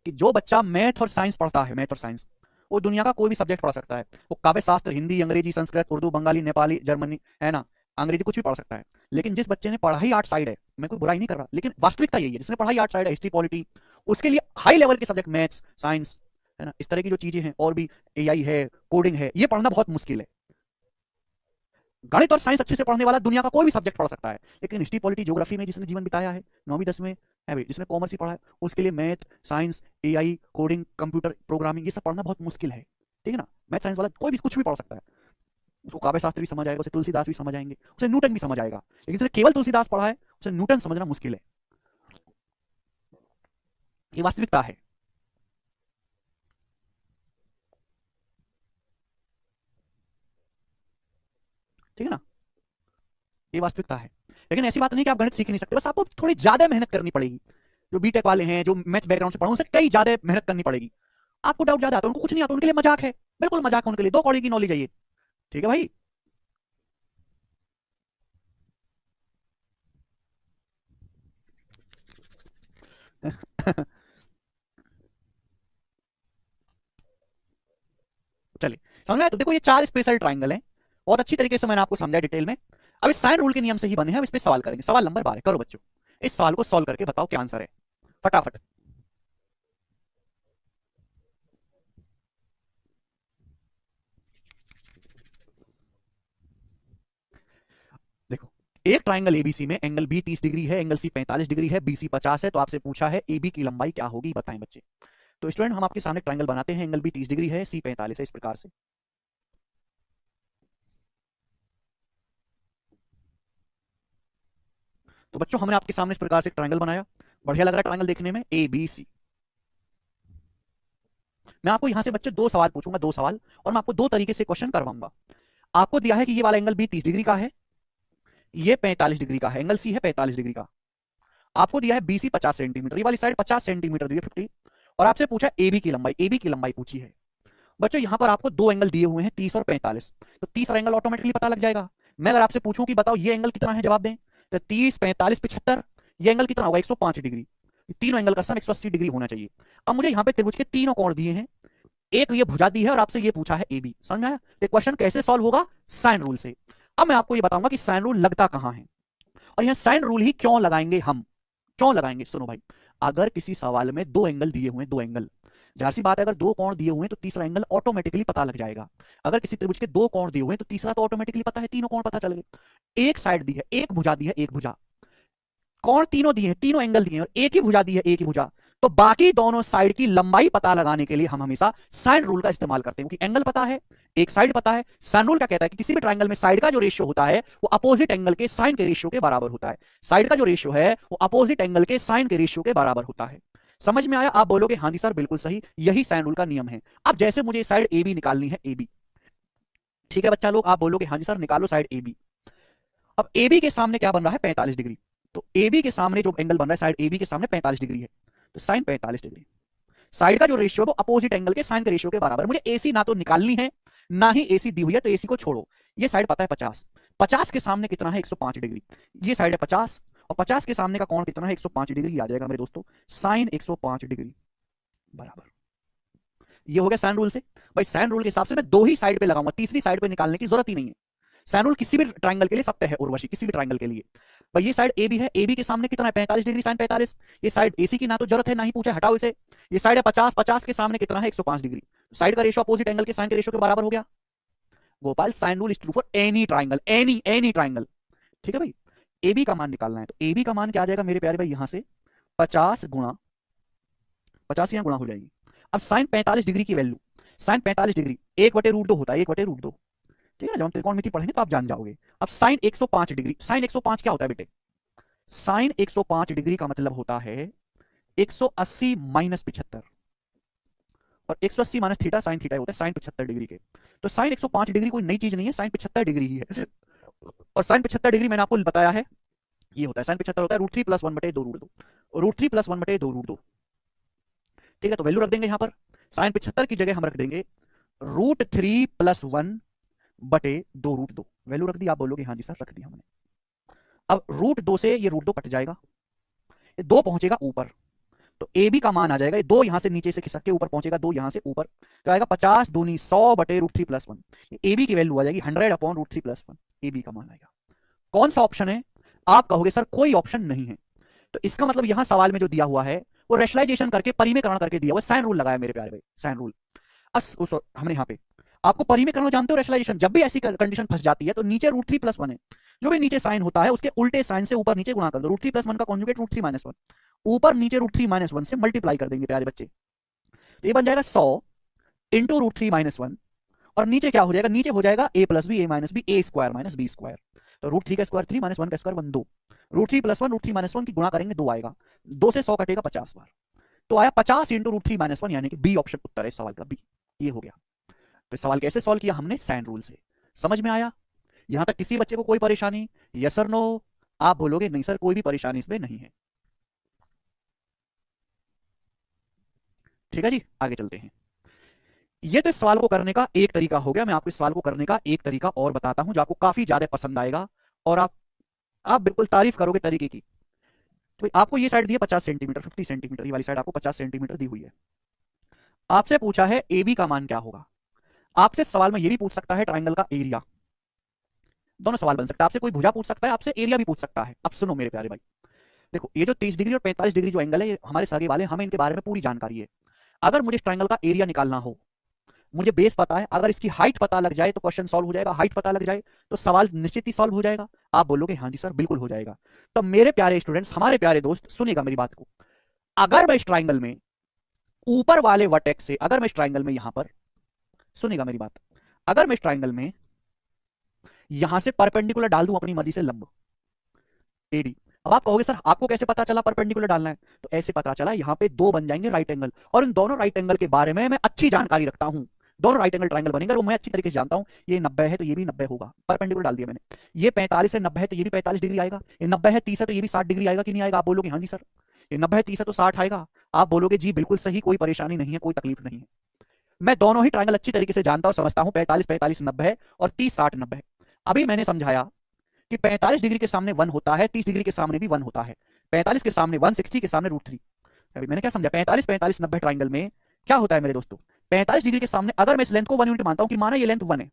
कि जो बच्चा मैथ और साइंस पढ़ता है, मैथ और साइंस, वो दुनिया का कोई भी सब्जेक्ट पढ़ सकता है। वो काव्य शास्त्र, हिंदी, अंग्रेजी, संस्कृत, उर्दू, बंगाली, नेपाली, जर्मनी, है ना, अंग्रेजी, कुछ भी पढ़ सकता है। लेकिन जिस बच्चे ने पढ़ाई आर्ट साइड है, मैं कोई बुराई नहीं कर रहा, लेकिन वास्तविकता यही है, जिसने पढ़ाई आर्ट साइड है, हिस्ट्री, पॉलिटी, उसके लिए हाई लेवल के सब्जेक्ट मैथ्स, साइंस, है ना, इस तरह की जो चीजें हैं, और भी एआई है, कोडिंग है, ये पढ़ना बहुत मुश्किल है। गणित और साइंस अच्छे से पढ़ने वाला दुनिया का कोई भी सब्जेक्ट पढ़ सकता है, लेकिन हिस्ट्री, पॉलिटी, ज्योग्राफी में जिसने जीवन बिताया है, 9वीं 10वीं में, है भाई, जिसने कॉमर्स ही पढ़ा है, उसके लिए math, science, AI, coding, computer programming, ये सब पढ़ना बहुत मुश्किल है। ठीक है ना। मैथ साइंस वाला कोई भी कुछ भी पढ़ सकता है, उसको काव्य शास्त्र भी समझ आएगा, उसे तुलसीदास भी समझ आएंगे, उसे न्यूटन भी समझ आएगा, लेकिन जिसने केवल तुलसीदास पढ़ा है उसे न्यूटन समझना मुश्किल है। ये वास्तविकता है। ठीक है ना, ये वास्तविकता है। लेकिन ऐसी बात नहीं कि आप गणित सीख नहीं सकते, बस आपको थोड़ी ज्यादा मेहनत करनी पड़ेगी। जो बीटेक वाले हैं, जो मैथ बैकग्राउंड से पढ़े, उनसे कई ज्यादा मेहनत करनी पड़ेगी। आपको डाउट ज्यादा आता है, उनको कुछ नहीं आता, उनके लिए मजाक है, बिल्कुल मजाक है उनके लिए, 2 कौड़ी की नॉलेज है ये। ठीक है भाई। चलिए, समझ में आया? तो देखो ये चार स्पेशल ट्राइंगल हैं, बहुत अच्छी तरीके से मैंने आपको समझाया डिटेल में। अब इस साइन रूल के नियम से ही बने हैं, अब इस पे सवाल करेंगे। सवाल नंबर 12 करो बच्चों, इस सवाल को सॉल्व करके बताओ क्या आंसर है, फटाफट। देखो एक ट्राइंगल एबीसी में एंगल बी 30 डिग्री है, एंगल सी 45 डिग्री है, बीसी 50 है, तो आपसे पूछा है एबी की लंबाई क्या होगी, बताएं बच्चे। तो स्टूडेंट हम आपके सामने ट्राइंगल बनाते हैं, एंगल बी 30 डिग्री है, सी 45 है, इस प्रकार से। तो बच्चों हमने आपके सामने इस प्रकार से ट्राइंगल बनाया, बढ़िया लग रहा है ट्राइंगल देखने में, ए बी सी। मैं आपको यहां से बच्चे दो सवाल पूछूंगा, दो सवाल, और मैं आपको दो तरीके से क्वेश्चन करवाऊंगा। आपको दिया है कि ये वाला एंगल बी 30 डिग्री का है, ये 45 डिग्री का है, एंगल सी है 45 डिग्री का। आपको दिया है बीसी 50 सेंटीमीटर, ये वाली साइड 50 सेंटीमीटर दी है 50, और आपसे पूछा एबी की लंबाई, एबी की लंबाई पूछी है। बच्चों यहां पर आपको दो एंगल दिए हुए हैं 30 और 45, तो तीसरा एंगल ऑटोमेटिकली पता लग जाएगा। मैं अगर आपसे पूछूं कि बताओ ये एंगल कितना है, जवाब दें, तो 30 45 75, ये एंगल कितना होगा 105 डिग्री। तीनों एंगल का सम 180 डिग्री होना चाहिए। अब मुझे यहां पे त्रिभुज के तीनों कोण दिए हैं, एक ये भुजा दी है और आपसे ये पूछा है एबी, समझ में आया। तो क्वेश्चन कैसे सॉल्व होगा, साइन रूल से। अब मैं आपको ये बताऊंगा कि साइन रूल लगता कहां है, और यहां साइन रूल ही क्यों लगाएंगे हम, क्यों लगाएंगे, सुनो भाई। अगर किसी सवाल में दो एंगल दिए हुए हैं, दो एंगल, जाहिर सी बात है अगर दो कोण दिए हुए हैं तो तीसरा एंगल ऑटोमेटिकली पता लग जाएगा। अगर किसी त्रिभुज के दो कोण दिए हुए हैं तो तीसरा तो ऑटोमेटिकली पता है, तीनों कोण पता चल गए। एक साइड दी है, एक भुजा दी है, एक भुजा, कोण तीनों दिए हैं, तीनों एंगल दिए हैं, और एक ही भुजा दी है, एक ही भुजा, तो बाकी दोनों साइड की लंबाई पता लगाने के लिए हम हमेशा साइन रूल का इस्तेमाल करते हैं, क्योंकि एंगल पता है, एक साइड पता है। साइन रूल क्या कहता है कि किसी भी ट्रायंगल में साइड का जो रेशियो होता है वो अपोजिट एंगल के साइन के रेशियो के बराबर होता है। साइड का जो रेशियो है वो अपोजिट एंगल के साइन के रेशियो के बराबर होता है। समझ में आया। आप बोलोगे हाँ जी सर बिल्कुल सही, यही साइन रूल का नियम है। अब जैसे मुझे साइड ए बी निकालनी है, ए बी, ठीक है बच्चा लोग, आप बोलोगे हाँ जी सर निकालो साइड ए बी। अब ए बी के सामने क्या बन रहा है, 45 डिग्री। तो ए बी के सामने जो एंगल बन रहा है साइड ए बी के सामने 45 डिग्री है, तो साइन 45 डिग्री। साइड का जो रेशियो है वो अपोजिट एंगल के साइन के रेशियो के बराबर। मुझे एसी ना तो निकालनी है ना ही एसी दी हुई है, तो एसी को छोड़ो। ये साइड पता है 50, 50 के सामने कितना है 105 डिग्री, ये साइड है 50, और 50 के सामने का कोण कितना है 105 डिग्री आ जाएगा मेरे दोस्तों, साइन 105 डिग्री बराबर। ये हो गया साइन रूल से। भाई साइन रूल के हिसाब से मैं दो ही साइड पे लगाऊंगा, तीसरी साइड पे निकालने की जरूरत ही नहीं है। साइन रूल किसी भी ट्राइंगल के लिए सत्य है उर्वशी, किसी भी ट्राइंगल के लिए। भाई ये साइड ए बी है, ए बी के सामने कितना है 45 डिग्री, साइन 45। ये साइड एसी की ना तो जरूरत है ना ही पूछा, हटाओ इसे। ये साइड है 50, 50 के सामने कितना है 105 डिग्री, साइड का रेशियो अपोजिट एंगल के साइन के रेशियो के बराबर हो गया। Gopal sine rule is true for any triangle, any triangle. ठीक है भाई, ए बी का मान निकालना है, तो ए बी का मान क्या आ जाएगा मेरे प्यारे भाई, यहां से 50 गुणा 50 यहां गुणा हो जाएगी। अब साइन 45 डिग्री की वैल्यू, साइन 45 डिग्री 1/√2 होता है, 1/√2, ठीक है ना। जब हम त्रिकोणमिति पढ़ेंगे तो आप जान जाओगे। अब साइन 105 डिग्री, साइन 105 क्या होता है बेटे, साइन 105 डिग्री का मतलब होता है 180 माइनस 75, और 180 माइनस थीटा साइन थीटा होता है साइन 75 डिग्री के। तो साइन 105 डिग्री कोई नई चीज नहीं है, साइन 75 डिग्री ही है। और साइन 75 डिग्री मैंने आपको बताया है, ये होता है साइन 75 होता है √3 + 1/2 √3 + 1/2 ठीक है। तो वैल्यू रख देंगे यहां पर, साइन 75 की जगह हम रख देंगे √3 + 1/2 वैल्यू रख दी। आप बोलोगे हाँ जी सर रख दी हमने। अब √2 से ये √2 कट जाएगा, ये 2 पहुंचेगा ऊपर, तो ए बी का मान आ जाएगा, ये 2 यहां से नीचे से खिसक के ऊपर पहुंचेगा, 2 यहां से ऊपर, तो आएगा 50 दूनी 100/√3 + 1। ए बी की वैल्यू आ जाएगी 100/√3 + 1, ए बी का मान आएगा। कौन सा ऑप्शन है, आप कहोगे सर कोई ऑप्शन नहीं है। तो इसका मतलब यहां सवाल में जो दिया हुआ है वो रेशनलाइजेशन करके परिमेयकरण करके दिया हुआ, साइन रूल लगाया मेरे प्यारे भाई, साइन रूल। हमने यहाँ पे आपको परिमेयकरण जानते हो, रेशनलाइजेशन, जब भी ऐसी कंडीशन फंस जाती है तो नीचे √3 + 1 है, जो भी नीचे साइन होता है उसके उल्टे साइन से ऊपर नीचे गुणा कर दो, √3 + 1 का कॉन्जुगेट √3 - 1, ऊपर नीचे √3 - 1 से मल्टीप्लाई कर देंगे प्यारे बच्चे, तो ये बन जाएगा 100 इंटू √3 - 1, और नीचे क्या हो जाएगा, नीचे हो जाएगा a + b a - b a² - b², तो √3 का स्क्वायर 3 - 1 का स्क्वायर 1 2, √3 + 1 √3 - 1 की गुणा करेंगे 2 आएगा, 2 से 100 कटेगा 50 बार, तो आया 50 इंटू √3 - 1, यानी कि बी ऑप्शन उत्तर है इस सवाल का, बी। ये हो गया। तो सवाल कैसे सॉल्व किया हमने, साइन रूल से। समझ में आया यहां तक, किसी बच्चे को कोई परेशानी, यस और नो। आप बोलोगे नहीं सर कोई भी परेशानी इसमें नहीं है। ठीक है जी, आगे चलते हैं। ये तो इस सवाल को करने का एक तरीका हो गया। मैं आपको इस सवाल को करने का एक तरीका और बताता हूं जो आपको काफी ज्यादा पसंद आएगा, और आप बिल्कुल तारीफ करोगे तरीके की। तो आपको ये साइड दी है 50 सेंटीमीटर, 50 सेंटीमीटर, ये वाली साइड आपको 50 सेंटीमीटर दी हुई है। आपसे पूछा है ए बी का मान क्या होगा। आपसे सवाल में ये भी पूछ सकता है ट्राइंगल का एरिया, दोनों सवाल बन सकता है। आपसे कोई भुजा पूछ सकता है, आपसे एरिया भी पूछ सकता है। अब सुनो मेरे प्यारे भाई, देखो ये जो 30 डिग्री और 45 डिग्री जो एंगल है, ये हमारे सगे वाले, हमें इनके बारे में पूरी जानकारी है। अगर मुझे ट्राइंगल का एरिया निकालना हो मुझे बेस पता है, अगर इसकी हाइट पता लग जाए तो क्वेश्चन सॉल्व हो जाएगा, हाइट पता लग जाए तो सवाल निश्चित ही सॉल्व हो जाएगा। आप बोलोगे हाँ जी सर बिल्कुल हो जाएगा। तो मेरे प्यारे स्टूडेंट्स, हमारे प्यारे दोस्त, सुनिएगा मेरी बात को। अगर मैं इस ट्राइंगल में ऊपर वाले वर्टेक्स से, अगर मैं इस ट्राइंगल में यहां पर, सुनिएगा मेरी बात, अगर मैं इस ट्राइंगल में यहां से परपेंडिकुलर डाल दूं अपनी मर्जी से लंब एडी। अब आप कहोगे सर आपको कैसे पता चला परपेंडिकुलर डालना है? तो ऐसे पता चला, यहां पे दो बन जाएंगे राइट एंगल, और इन दोनों राइट एंगल के बारे में मैं अच्छी जानकारी रखता हूं। दोनों राइट एंगल ट्राइंगल बनेंगे वो मैं अच्छी तरीके से जानता हूं। ये 90 है तो ये भी 90 होगा, परपेंडिकुलर डाल दिया मैंने। ये 45 है 90 है तो ये भी 45 डिग्री आएगा। ये 90 है 30 है तो ये भी 60 डिग्री आएगा कि नहीं आएगा? आप बोलोगे हाँ जी सर। ये 90 है 30 है तो 60 आएगा। आप बोलोगे जी बिल्कुल सही, कोई परेशानी नहीं है, कोई तकलीफ नहीं है। मैं दोनों ही ट्राइंगल अच्छी तरीके से जानता और समझता हूं। 45 45 90 है और 30 60 90 है। अभी मैंने समझाया कि 45 डिग्री के सामने 1 होता है, 30 डिग्री के सामने भी 1 होता है। 45 के सामने 1, 60 के सामने √3। अभी मैंने क्या समझा? 45 45 90 ट्राइंगल में क्या होता है मेरे दोस्तों? 45 डिग्री के सामने अगर मैं इस लेंथ को 1 यूनिट मानता हूं कि माना ये लेंथ 1 है,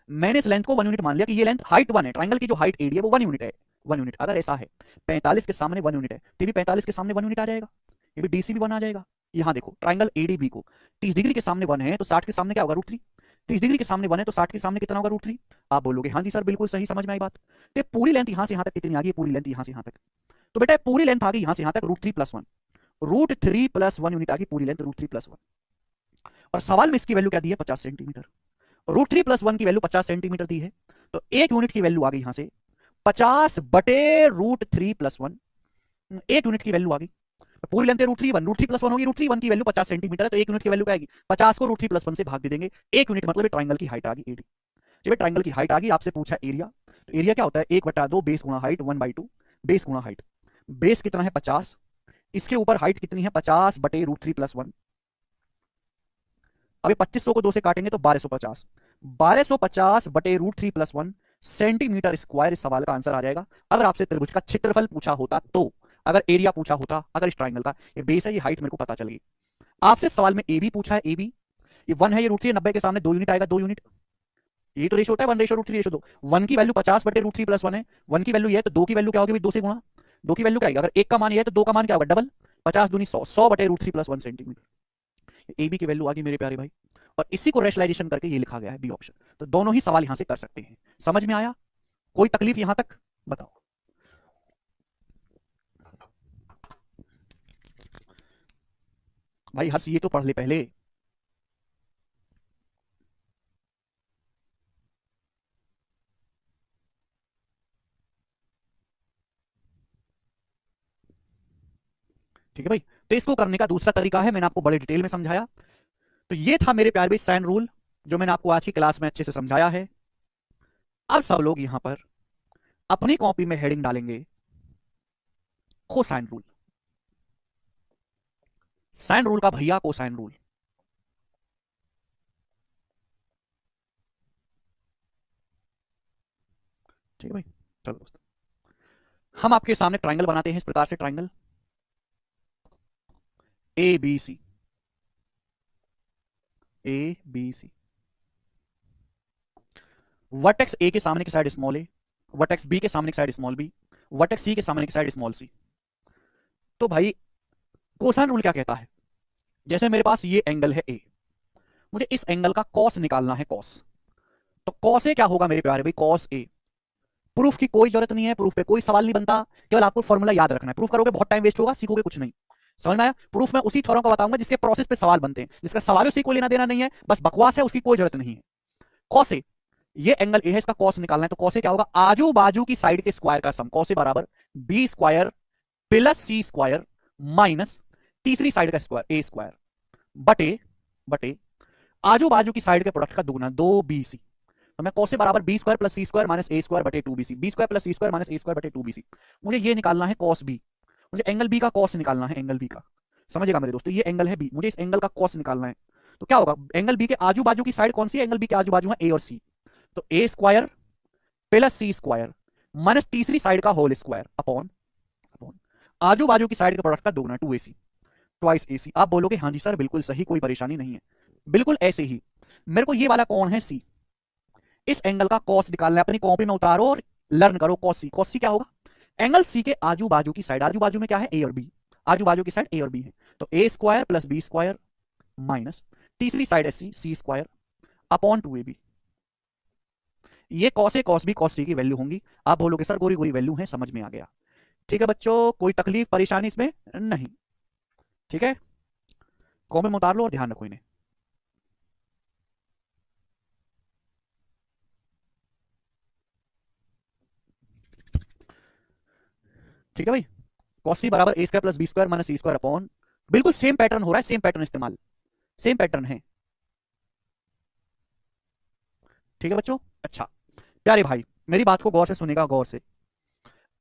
मैंने इस लेंथ को 1 यूनिट मान लिया कि ये लेंथ हाइट 1 है, ट्राइंगल की जो हाइट एडी है वो 1 यूनिट है। 1 यूनिट अगर ऐसा है, 45 के सामने 1 यूनिट है, तो भी 45 के सामने 1 यूनिट आ जाएगा। ये भी डीसी भी 1 आ जाएगा। यहां देखो ट्राइंगल एडीबी को 30 डिग्री के सामने 1 है तो 60 के सामने क्या होगा? √3। 30 डिग्री के सामने 1 है तो 60 के सामने कितना होगा? √3। आप बोलोगे हाँ जी सर बिल्कुल सही, समझ में आई बात। तो पूरी लेंथ यहां से यहां तक कितनी आ गई? पूरी लेंथ यहां से यहां तक, तो बेटा पूरी लेंथ आ गई यहां से यहां तक √3 + 1। √3 + 1 यूनिट आ गई पूरी लेंथ, √3 + 1। और सवाल में इसकी वैल्यू क्या दी है? 50 सेंटीमीटर। √3 + 1 की वैल्यू 50 सेंटीमीटर दी है, तो 1 यूनिट की वैल्यू आ गई यहां से 50/√3 + 1। 1 यूनिट की वैल्यू आ गई। तो पूरी लेंथ है √3 1, √3 + 1 होगी, √3 1 की वैल्यू 50 सेंटीमीटर है, तो 1 यूनिट की वैल्यू क्या आएगी? 50 को √3 + 1 से भाग दे देंगे। 1 यूनिट मतलब ट्राइंगल की हाइट आ गई एडी। जब ट्राइंगल की हाइट आ गई, आपसे पूछा एरिया, तो एरिया क्या होता है? 1/2 बेस गुणा हाइट, 1/2 बेस गुणा हाइट। बेस कितना है? 50। इसके ऊपर हाइट कितनी है? 50/√3 + 1। अभी 2500 को 2 से काटेंगे तो 1250। 1250/√3 + 1 सेंटीमीटर स्क्वायर इस सवाल का आंसर आ जाएगा। अगर आपसे त्रिभुज का क्षेत्रफल पूछा होता तो, अगर एरिया पूछा होता, अगर इस ट्राइंगल का ये बेस है, ये हाइट मेरे को पता चल गई। आपसे सवाल में ए बी पूछा है, ए बी ये 1 है, ये √3 90 के सामने 2 यूनिट आएगा, 2 यूनिट। ये तो रेशो होता है 1:√3:2। 1 की वैल्यू 50/√3 + 1 है, 1 की वैल्यू ये है, तो 2 की वैल्यू क्या होगी? 2 से गुणा। 2 की वैल्यू क्या आएगी? अगर 1 का मान ये है तो 2 का मान क्या होगा? डबल। 50 दूनी 100, 100/√3 + 1 सेंटीमीटर। ए बी की वैल्यू आ गई मेरे प्यारे भाई, और इसी को रेशनलाइजेशन करके ये लिखा गया है बी ऑप्शन। तो दोनों ही सवाल यहां से कर सकते हैं। समझ में आया? कोई तकलीफ यहां तक? बताओ। भाई हर्ष ये तो पढ़ ले पहले। ठीक है भाई, तो इसको करने का दूसरा तरीका है, मैंने आपको बड़े डिटेल में समझाया। तो ये था मेरे प्यारे भाई साइन रूल, जो मैंने आपको आज की क्लास में अच्छे से समझाया है। अब सब लोग यहां पर अपनी कॉपी में हेडिंग डालेंगे कोसाइन रूल। साइन रूल का भैया कोसाइन रूल। ठीक है भाई, चलो दोस्तों, हम आपके सामने ट्राइंगल बनाते हैं इस प्रकार से। Triangle A B C, A B C. Vertex A के सामने की side small A, vertex B के सामने की side small B, vertex C के सामने की साइड स्मॉल सी। तो भाई कोसाइन रूल क्या कहता है? जैसे मेरे पास ये एंगल है ए, मुझे इस एंगल का कॉस निकालना है, कॉस। तो कॉस ए क्या होगा मेरे प्यारे भाई? Cos A. प्रूफ की कोई जरूरत नहीं है, प्रूफ पे कोई सवाल नहीं बनता, केवल आपको फॉर्मूला याद रखना है। प्रूफ करोगे बहुत टाइम वेस्ट होगा, सीखोगे कुछ नहीं। समझ में आया? प्रूफ में उसी थ्योरम का बताऊंगा जिसके प्रोसेस पे सवाल बनते हैं, जिसका सवालों से कोई लेना देना नहीं है, बस बकवास है, उसकी कोई जरूरत नहीं है। कॉस ए, ये एंगल ए है, इसका कॉस निकालना है। तो कॉस ए क्या होगा? आजू बाजू की साइड के स्क्वायर का सम, कॉस ए बराबर B square plus C square minus तीसरी साइड का स्क्वायर ए स्क्वायर बटे बटे आजू बाजू की साइड के प्रोडक्ट का दुगना, 2bc। तो मैं कॉस ए बराबर B square plus C square minus ए स्क्वायर बटे 2bc, B square plus C square minus ए स्क्वायर बटे 2bc। मुझे ये निकालना है कॉस बी, मुझे एंगल बी का कॉस निकालना है, एंगल बी का। समझेगा मेरे दोस्तों, ये एंगल है बी, मुझे इस एंगल का कॉस निकालना है। तो क्या होगा? एंगल बी के आजू बाजू की साइड कौन सी है? एंगल बी के आजू बाजू है ए और सी, तो A square plus C square minus तीसरी साइड का होल स्क्वायर अपॉन अपॉन आजू बाजू की साइड के प्रोडक्ट का दोगुना, 2ac ट्वाइस ac। आप बोलोगे हाँ जी सर बिल्कुल सही, कोई परेशानी नहीं है। बिल्कुल ऐसे ही मेरे को ये वाला कौन है? सी। इस एंगल का कॉस निकालना है, अपनी कॉपी में उतारो और लर्न करो कॉस सी। कॉस सी क्या होगा? एंगल सी के आजू बाजू की साइड, आजू बाजू में क्या है? ए और बी, आजू बाजू की साइड ए और बी है, तो A square plus B square minus तीसरी साइड है C, C square upon 2ab। ये cos A cos B cos C की वैल्यू होंगी। आप बोलोगे सर गोरी गोरी वैल्यू है, समझ में आ गया। ठीक है बच्चों, कोई तकलीफ परेशानी इसमें नहीं। ठीक है, कॉपी में उतार लो और ध्यान रखो इन्हें। ठीक है भाई, कॉस सी बराबर A square plus B square minus C square upon, बिल्कुल सेम पैटर्न हो रहा है, सेम पैटर्न इस्तेमाल, सेम पैटर्न है। ठीक है बच्चों, अच्छा प्यारे भाई मेरी बात को गौर से सुनेगा, गौर से।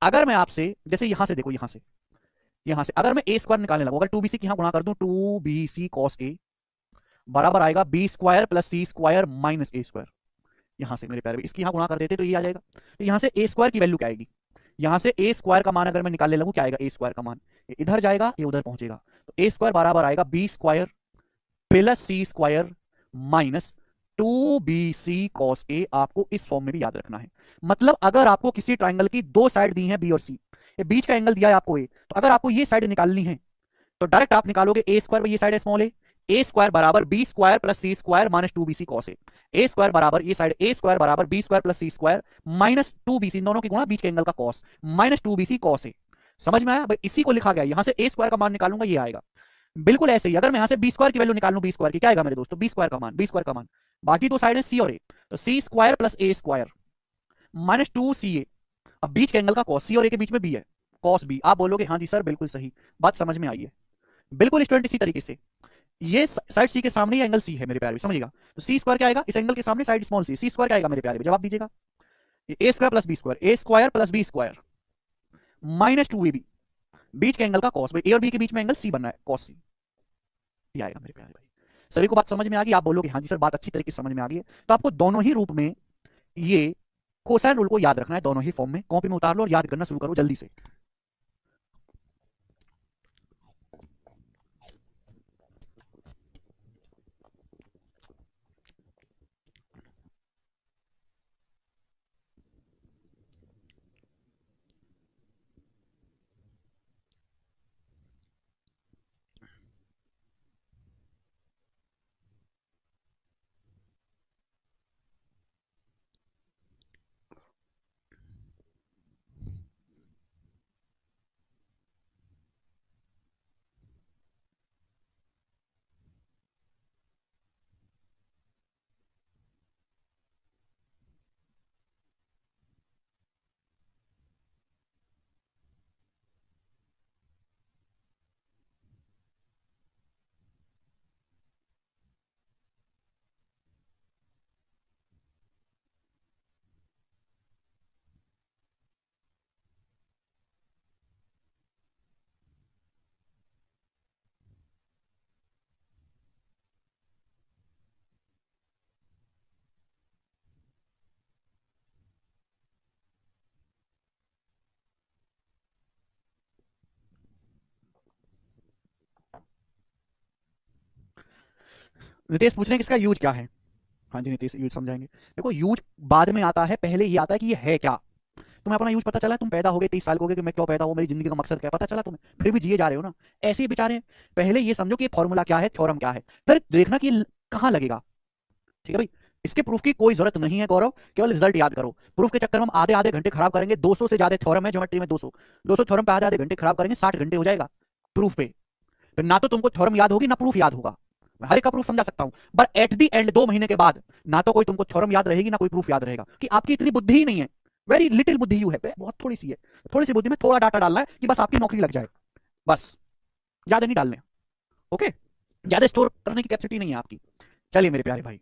अगर मैं आपसे जैसे यहां से देखो, यहां से अगर मैं ए स्क्वायर निकालने लगूं, अगर 2bc की यहां गुणा कर दूं, 2bc cos a बराबर आएगा B square plus C square minus ए स्क्वायर। यहां से मेरे प्यारे, इसकी यहां गुणा कर देते तो ये आ जाएगा। तो यहां से ए स्क्वायर की वैल्यू क्या आएगी, यहां से ए स्क्वायर का मान अगर मैं निकालने लगूं, क्या आएगा ए स्क्वायर का मान, ये इधर जाएगा ये उधर पहुंचेगा। तो ए स्क्वायर बराबर आएगा B square plus C square minus 2bc cos a। आपको इस फॉर्म में भी याद रखना है। मतलब अगर आपको किसी ट्राइंगल की दो साइड दी है बी और सी, ये बीच का एंगल दिया है आपको ए, तो अगर आपको ये साइड निकालनी है तो डायरेक्ट आप निकालोगे ए स्क्वायर, ये साइड है स्मॉल ए स्क्वायर बराबर B square plus C square minus 2bc cos ए स्क्वायर बराबर ये साइड ए स्क्वायर बराबर B square plus C square minus 2bc, दोनों की गुणा बीच के एंगल का कॉस माइनस 2bc cos ए। समझ में आया भाई, इसी को लिखा गया, यहां से ए स्क्वायर का मान निकालूंगा ये आएगा। बिल्कुल ऐसे ही अगर मैं यहां से बी स्क्वायर की वैल्यू निकाल लूं, बी स्क्वायर की क्या आएगा मेरे दोस्तों, बी स्क्वायर का मान, बी स्क्वायर का मान, बाकी दो साइड है सी और ए, तो सी स्क्वायर प्लस ए स्क्वायर माइनस 2ca। अब बीच के एंगल का कॉस, सी और ए के बीच में बी है, कॉस बी। आप बोलोगे हाँ जी सर बिल्कुल सही, बात समझ में आई है। बिल्कुल स्टूडेंट इसी तरीके से ये साइड सी के सामने ये एंगल सी है मेरे प्यारे, समझिएगा। तो सी स्क्वायर क्या आएगा, इस एंगल के सामने side small C, C square क्या आएगा मेरे प्यारे, जवाब दीजिएगा। A square plus B square, A square plus B square minus 2ab, बीच के एंगल का कॉस, ए और बी के बीच में एंगल सी बन रहा है, कॉस सी, ये आएगा मेरे प्यारे भाई। सभी को बात समझ में आ गई, आप बोलोगे हाँ जी सर बात अच्छी तरीके से समझ में आ गई है। तो आपको दोनों ही रूप में ये कोसाइन रूल को याद रखना है, दोनों ही फॉर्म में। कॉपी में उतार लो और याद करना शुरू करो जल्दी से। नितेश पूछ रहे हैं कि इसका यूज क्या है। हाँ जी नितेश, यूज समझाएंगे। देखो यूज बाद में आता है, पहले ये आता है कि ये है क्या। तुम्हें अपना यूज पता चला, तुम पैदा हो गए 30 साल हो गए कि मैं क्यों पैदा हुआ, मेरी जिंदगी का मकसद क्या है, पता चला तुम्हें, फिर भी जिए जा रहे हो ना। ऐसे ही बेचारे पहले ये समझो कि ये फॉर्मूला क्या है, थ्योरम क्या है, फिर देखना कि कहां लगेगा। ठीक है भाई, इसके प्रूफ की कोई जरूरत नहीं है गौरव, केवल रिजल्ट याद करो। प्रूफ के चक्कर में हम आधे आधे घंटे खराब करेंगे, 200 से ज्यादा थ्योरम है ज्योमेट्री में, 200 200 थ्योरम पे आधे आधे घंटे खराब करेंगे, 60 घंटे हो जाएगा प्रूफ पे। फिर ना तो तुमको थ्योरम याद होगी ना प्रूफ याद होगा। मैं हर एक का प्रूफ समझा सकता हूं, बट एट दी एंड 2 महीने के बाद ना तो कोई तुमको थ्योरम याद रहेगी ना कोई प्रूफ याद रहेगा, कि आपकी इतनी बुद्धि ही नहीं है। वेरी लिटिल बुद्धि यू है, बहुत थोड़ी सी है। थोड़ी सी बुद्धि में थोड़ा डाटा डालना है कि बस आपकी नौकरी लग जाए, बस ज्यादा नहीं डालने। ओके, ज्यादा स्टोर करने की कैपेसिटी नहीं है आपकी। चलिए मेरे प्यारे भाई,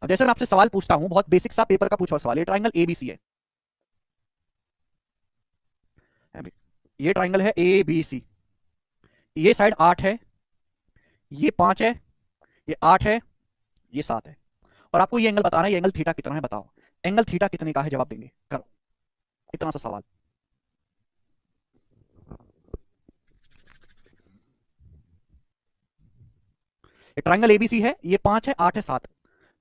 अब जैसे मैं आपसे सवाल पूछता हूं, बहुत बेसिक सा पेपर का पूछा सवाल, ये ट्राइंगल एबीसी है, ये ट्राइंगल है एबीसी, ये साइड 8 है, ये 5 है, ये 8 है, ये 7 है, और आपको ये एंगल बताना है, ये एंगल थीटा कितना है बताओ। एंगल थीटा कितने का है, जवाब देंगे, करो। इतना सा सवाल। ये ट्राइंगल एबीसी है, ये 5 है, 8 है, 7।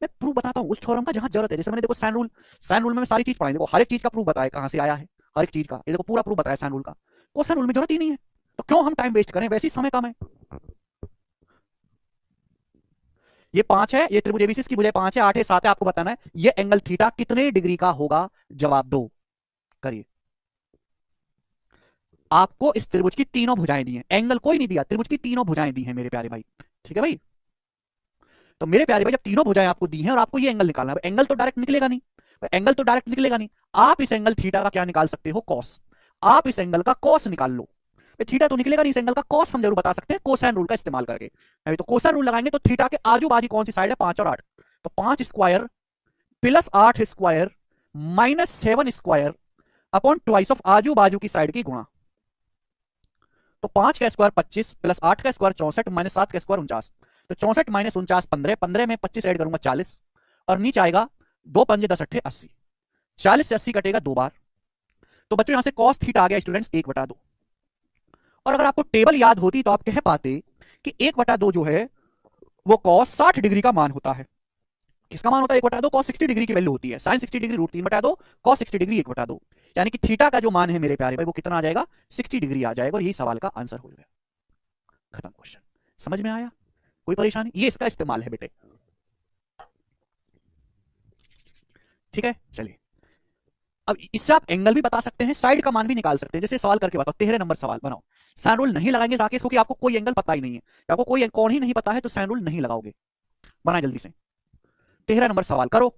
मैं प्रूफ बताता हूं उस थ्योरम का जहां जरूरत है। जैसे मैंने देखो साइन रूल, साइन रूल में सारी चीज पढ़ाई, देखो हर एक चीज का प्रूफ बताया कहां से आया है, हर एक चीज का, ये देखो पूरा प्रूफ बताया साइन रूल का। कोसाइन रूल में जरूरत ही नहीं है, तो क्यों हम टाइम वेस्ट करें, वैसे ही समय कम है। ये 5 है, ये त्रिभुज एबीसी की भुजाएं 5 है, 8 है, 7 है, आपको बताना है ये एंगल थीटा कितने डिग्री का होगा। जवाब दो, करिए। आपको इस त्रिभुज की तीनों भुजाएं दी हैं, एंगल कोई नहीं दिया, त्रिभुज की तीनों भुजाएं दी हैं मेरे प्यारे भाई। ठीक है भाई, तो मेरे प्यारे भाई जब तीनों भुजाएं आपको दी हैं और आपको ये एंगल निकालना है, एंगल तो डायरेक्ट निकलेगा नहीं, एंगल तो डायरेक्ट निकलेगा नहीं। आप इस एंगल थीटा का क्या निकाल सकते हो, कॉस। आप इस एंगल का कॉस निकाल लो। थीटा तो निकलेगा नहीं, इस एंगल का कॉस हम जरूर बता सकते हैं कोसाइन रूल का इस्तेमाल करके। अभी तो कोसाइन रूल लगाएंगे तो थीटा के आजू बाजू कौन सी साइड है, 5 और 8, तो 5 square plus 8 square minus 7 square upon twice of आजू बाजू की साइड की गुणा। तो 5 का स्क्वायर 25 प्लस 8 का स्क्वायर 64 माइनस 7 का स्क्वायर 49, तो 64 माइनस 49 15, 15 में 25 ऐड करूंगा 40, और नीचे आएगा 2 पंजे 10 अट्ठे 80, 40 से 80 कटेगा 2 बार। तो बच्चों यहां से कॉस थीटा आ गया स्टूडेंट्स 1/2। और अगर आपको टेबल याद होती तो आप कह पाते कि 1/2 जो है वो कॉस 60 डिग्री का मान होता है। किसका मान होता है 1/2, कॉस 60 डिग्री की वैल्यू होती है, साइन 60 डिग्री √3/2, कॉस 60 डिग्री 1/2, यानी कि थीटा का जो मान है मेरे प्यारे भाई वो कितना आ जाएगा, 60 डिग्री आ जाएगा, और यही सवाल का आंसर हो गया। खत्म क्वेश्चन। समझ में आया, कोई परेशानी, ये इसका इस्तेमाल है बेटे। ठीक है, चलिए अब इससे आप एंगल भी बता सकते हैं, साइड का मान भी निकाल सकते हैं। जैसे सवाल करके बताओ, 13 नंबर सवाल बनाओ। साइन रूल नहीं लगाएंगे राकेश, क्योंकि आपको कोई एंगल पता ही नहीं है, आपको कोई कोण ही नहीं पता है, तो साइन रूल नहीं लगाओगे। बनाए जल्दी से, 13 नंबर सवाल करो।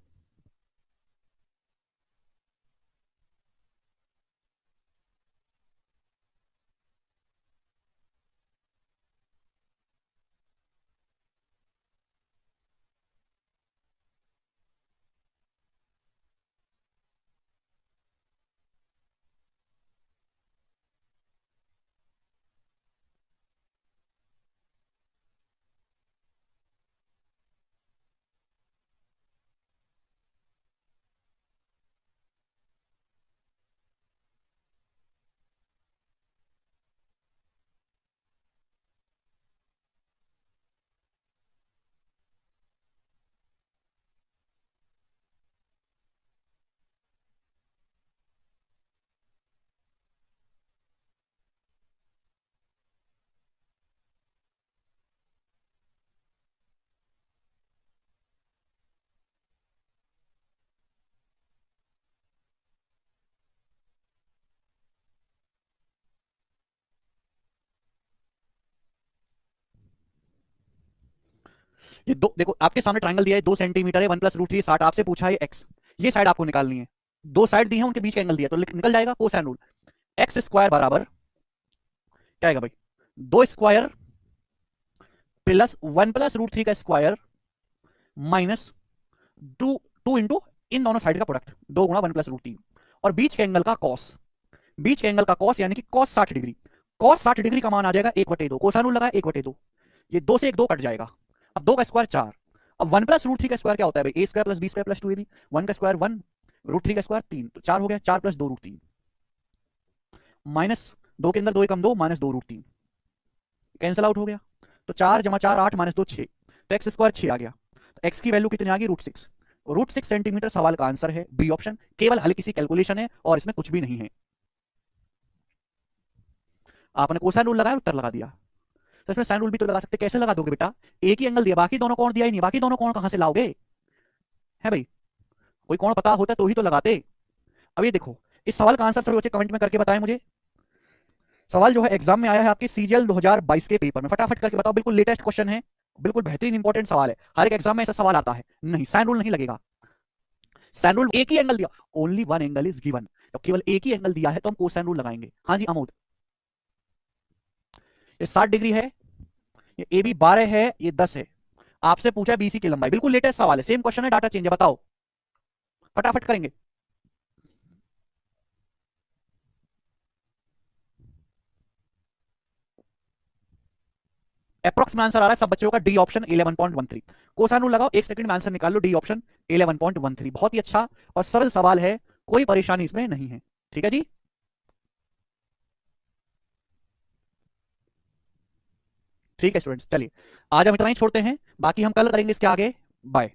ये दो देखो, आपके सामने ट्रायंगल दिया है, 2 सेंटीमीटर है, 1 + √3 60, आपसे पूछा है एक्स, ये साइड आपको निकालनी है, दो साइड दी है, उनके बीच का एंगल दिया, तो निकल जाएगा कोसाइन रूल। एक्स स्क्वायर बराबर क्या आएगा भाई, 2 स्क्वायर प्लस 1 + √3 का स्क्वायर माइनस 2 इंटू इन दोनों साइड का प्रोडक्ट, 2 × 1 + √3, और बीच के एंगल का कॉस, बीच के एंगल का कॉस यानी कि कॉस 60 डिग्री, कॉस 60 डिग्री का मान आ जाएगा 1/2, कोसाइन रूल लगा 1/2, ये 2 से 1 2 कट जाएगा, अब 2 का स्क्वायर 4, अब 1 + √3 का स्क्वायर क्या होता है भाई, a² + b² + 2ab, 1 का स्क्वायर 1, √3 का स्क्वायर 3, तो 4 हो गया, 4 + 2 √3, माइनस 2 के अंदर 2 एकम 2 -2 √3, कैंसिल आउट हो गया, तो 4 + 4 8 -2 6, तो एक्स स्क्वायर 6 आ गया, तो एक्स की वैल्यू कितनी आ गई, √6, √6 सेंटीमीटर सवाल का आंसर है बी ऑप्शन, केवल हल्की सी कैलकुलेशन है और इसमें कुछ भी नहीं है। आपने कोसाइन रूल लगाया, उत्तर लगा दिया, तो इसमें साइन रूल भी तो लगा सकते, कैसे लगा दोगे बेटा, एक ही एंगल दिया, बाकी दोनों कोण दिया ही नहीं, बाकी दोनों कोण कहां से लाओगे, है भाई, कोई कोण पता होता तो ही तो लगाते। अब ये देखो, इस सवाल का आंसर सभी बच्चे कमेंट में करके बताएं मुझे। सवाल जो है एग्जाम में आया है आपके सीजीएल 2022 के पेपर में, फटाफट करके बताओ, बिल्कुल लेटेस्ट क्वेश्चन है, बिल्कुल बेहतरीन इंपॉर्टेंट सवाल है, हर एक एग्जाम में ऐसा सवाल आता है। नहीं, साइन रूल नहीं लगेगा, साइन रूल एक ही एंगल दिया, only one angle is given, तो केवल एक ही एंगल दिया है तो हम कोसाइन रूल लगाएंगे। हाँ जी आमोद, ये 60 डिग्री है, ये ए बी 12 है, ये 10 है, आपसे पूछा बीसी की लंबाई, बिल्कुल लेटेस्ट सवाल है, सेम क्वेश्चन है, डाटा चेंज है, बताओ, फटाफट करेंगे। अप्रॉक्स में आंसर आ रहा है सब बच्चों का डी ऑप्शन 11.13, कोसाइन रूल लगाओ, एक सेकंड में आंसर निकाल लो, डी ऑप्शन 11.13, बहुत ही अच्छा और सरल सवाल है, कोई परेशानी इसमें नहीं है। ठीक है जी, ठीक है स्टूडेंट्स, चलिए आज हम इतना ही छोड़ते हैं, बाकी हम कल करेंगे इसके आगे। बाय।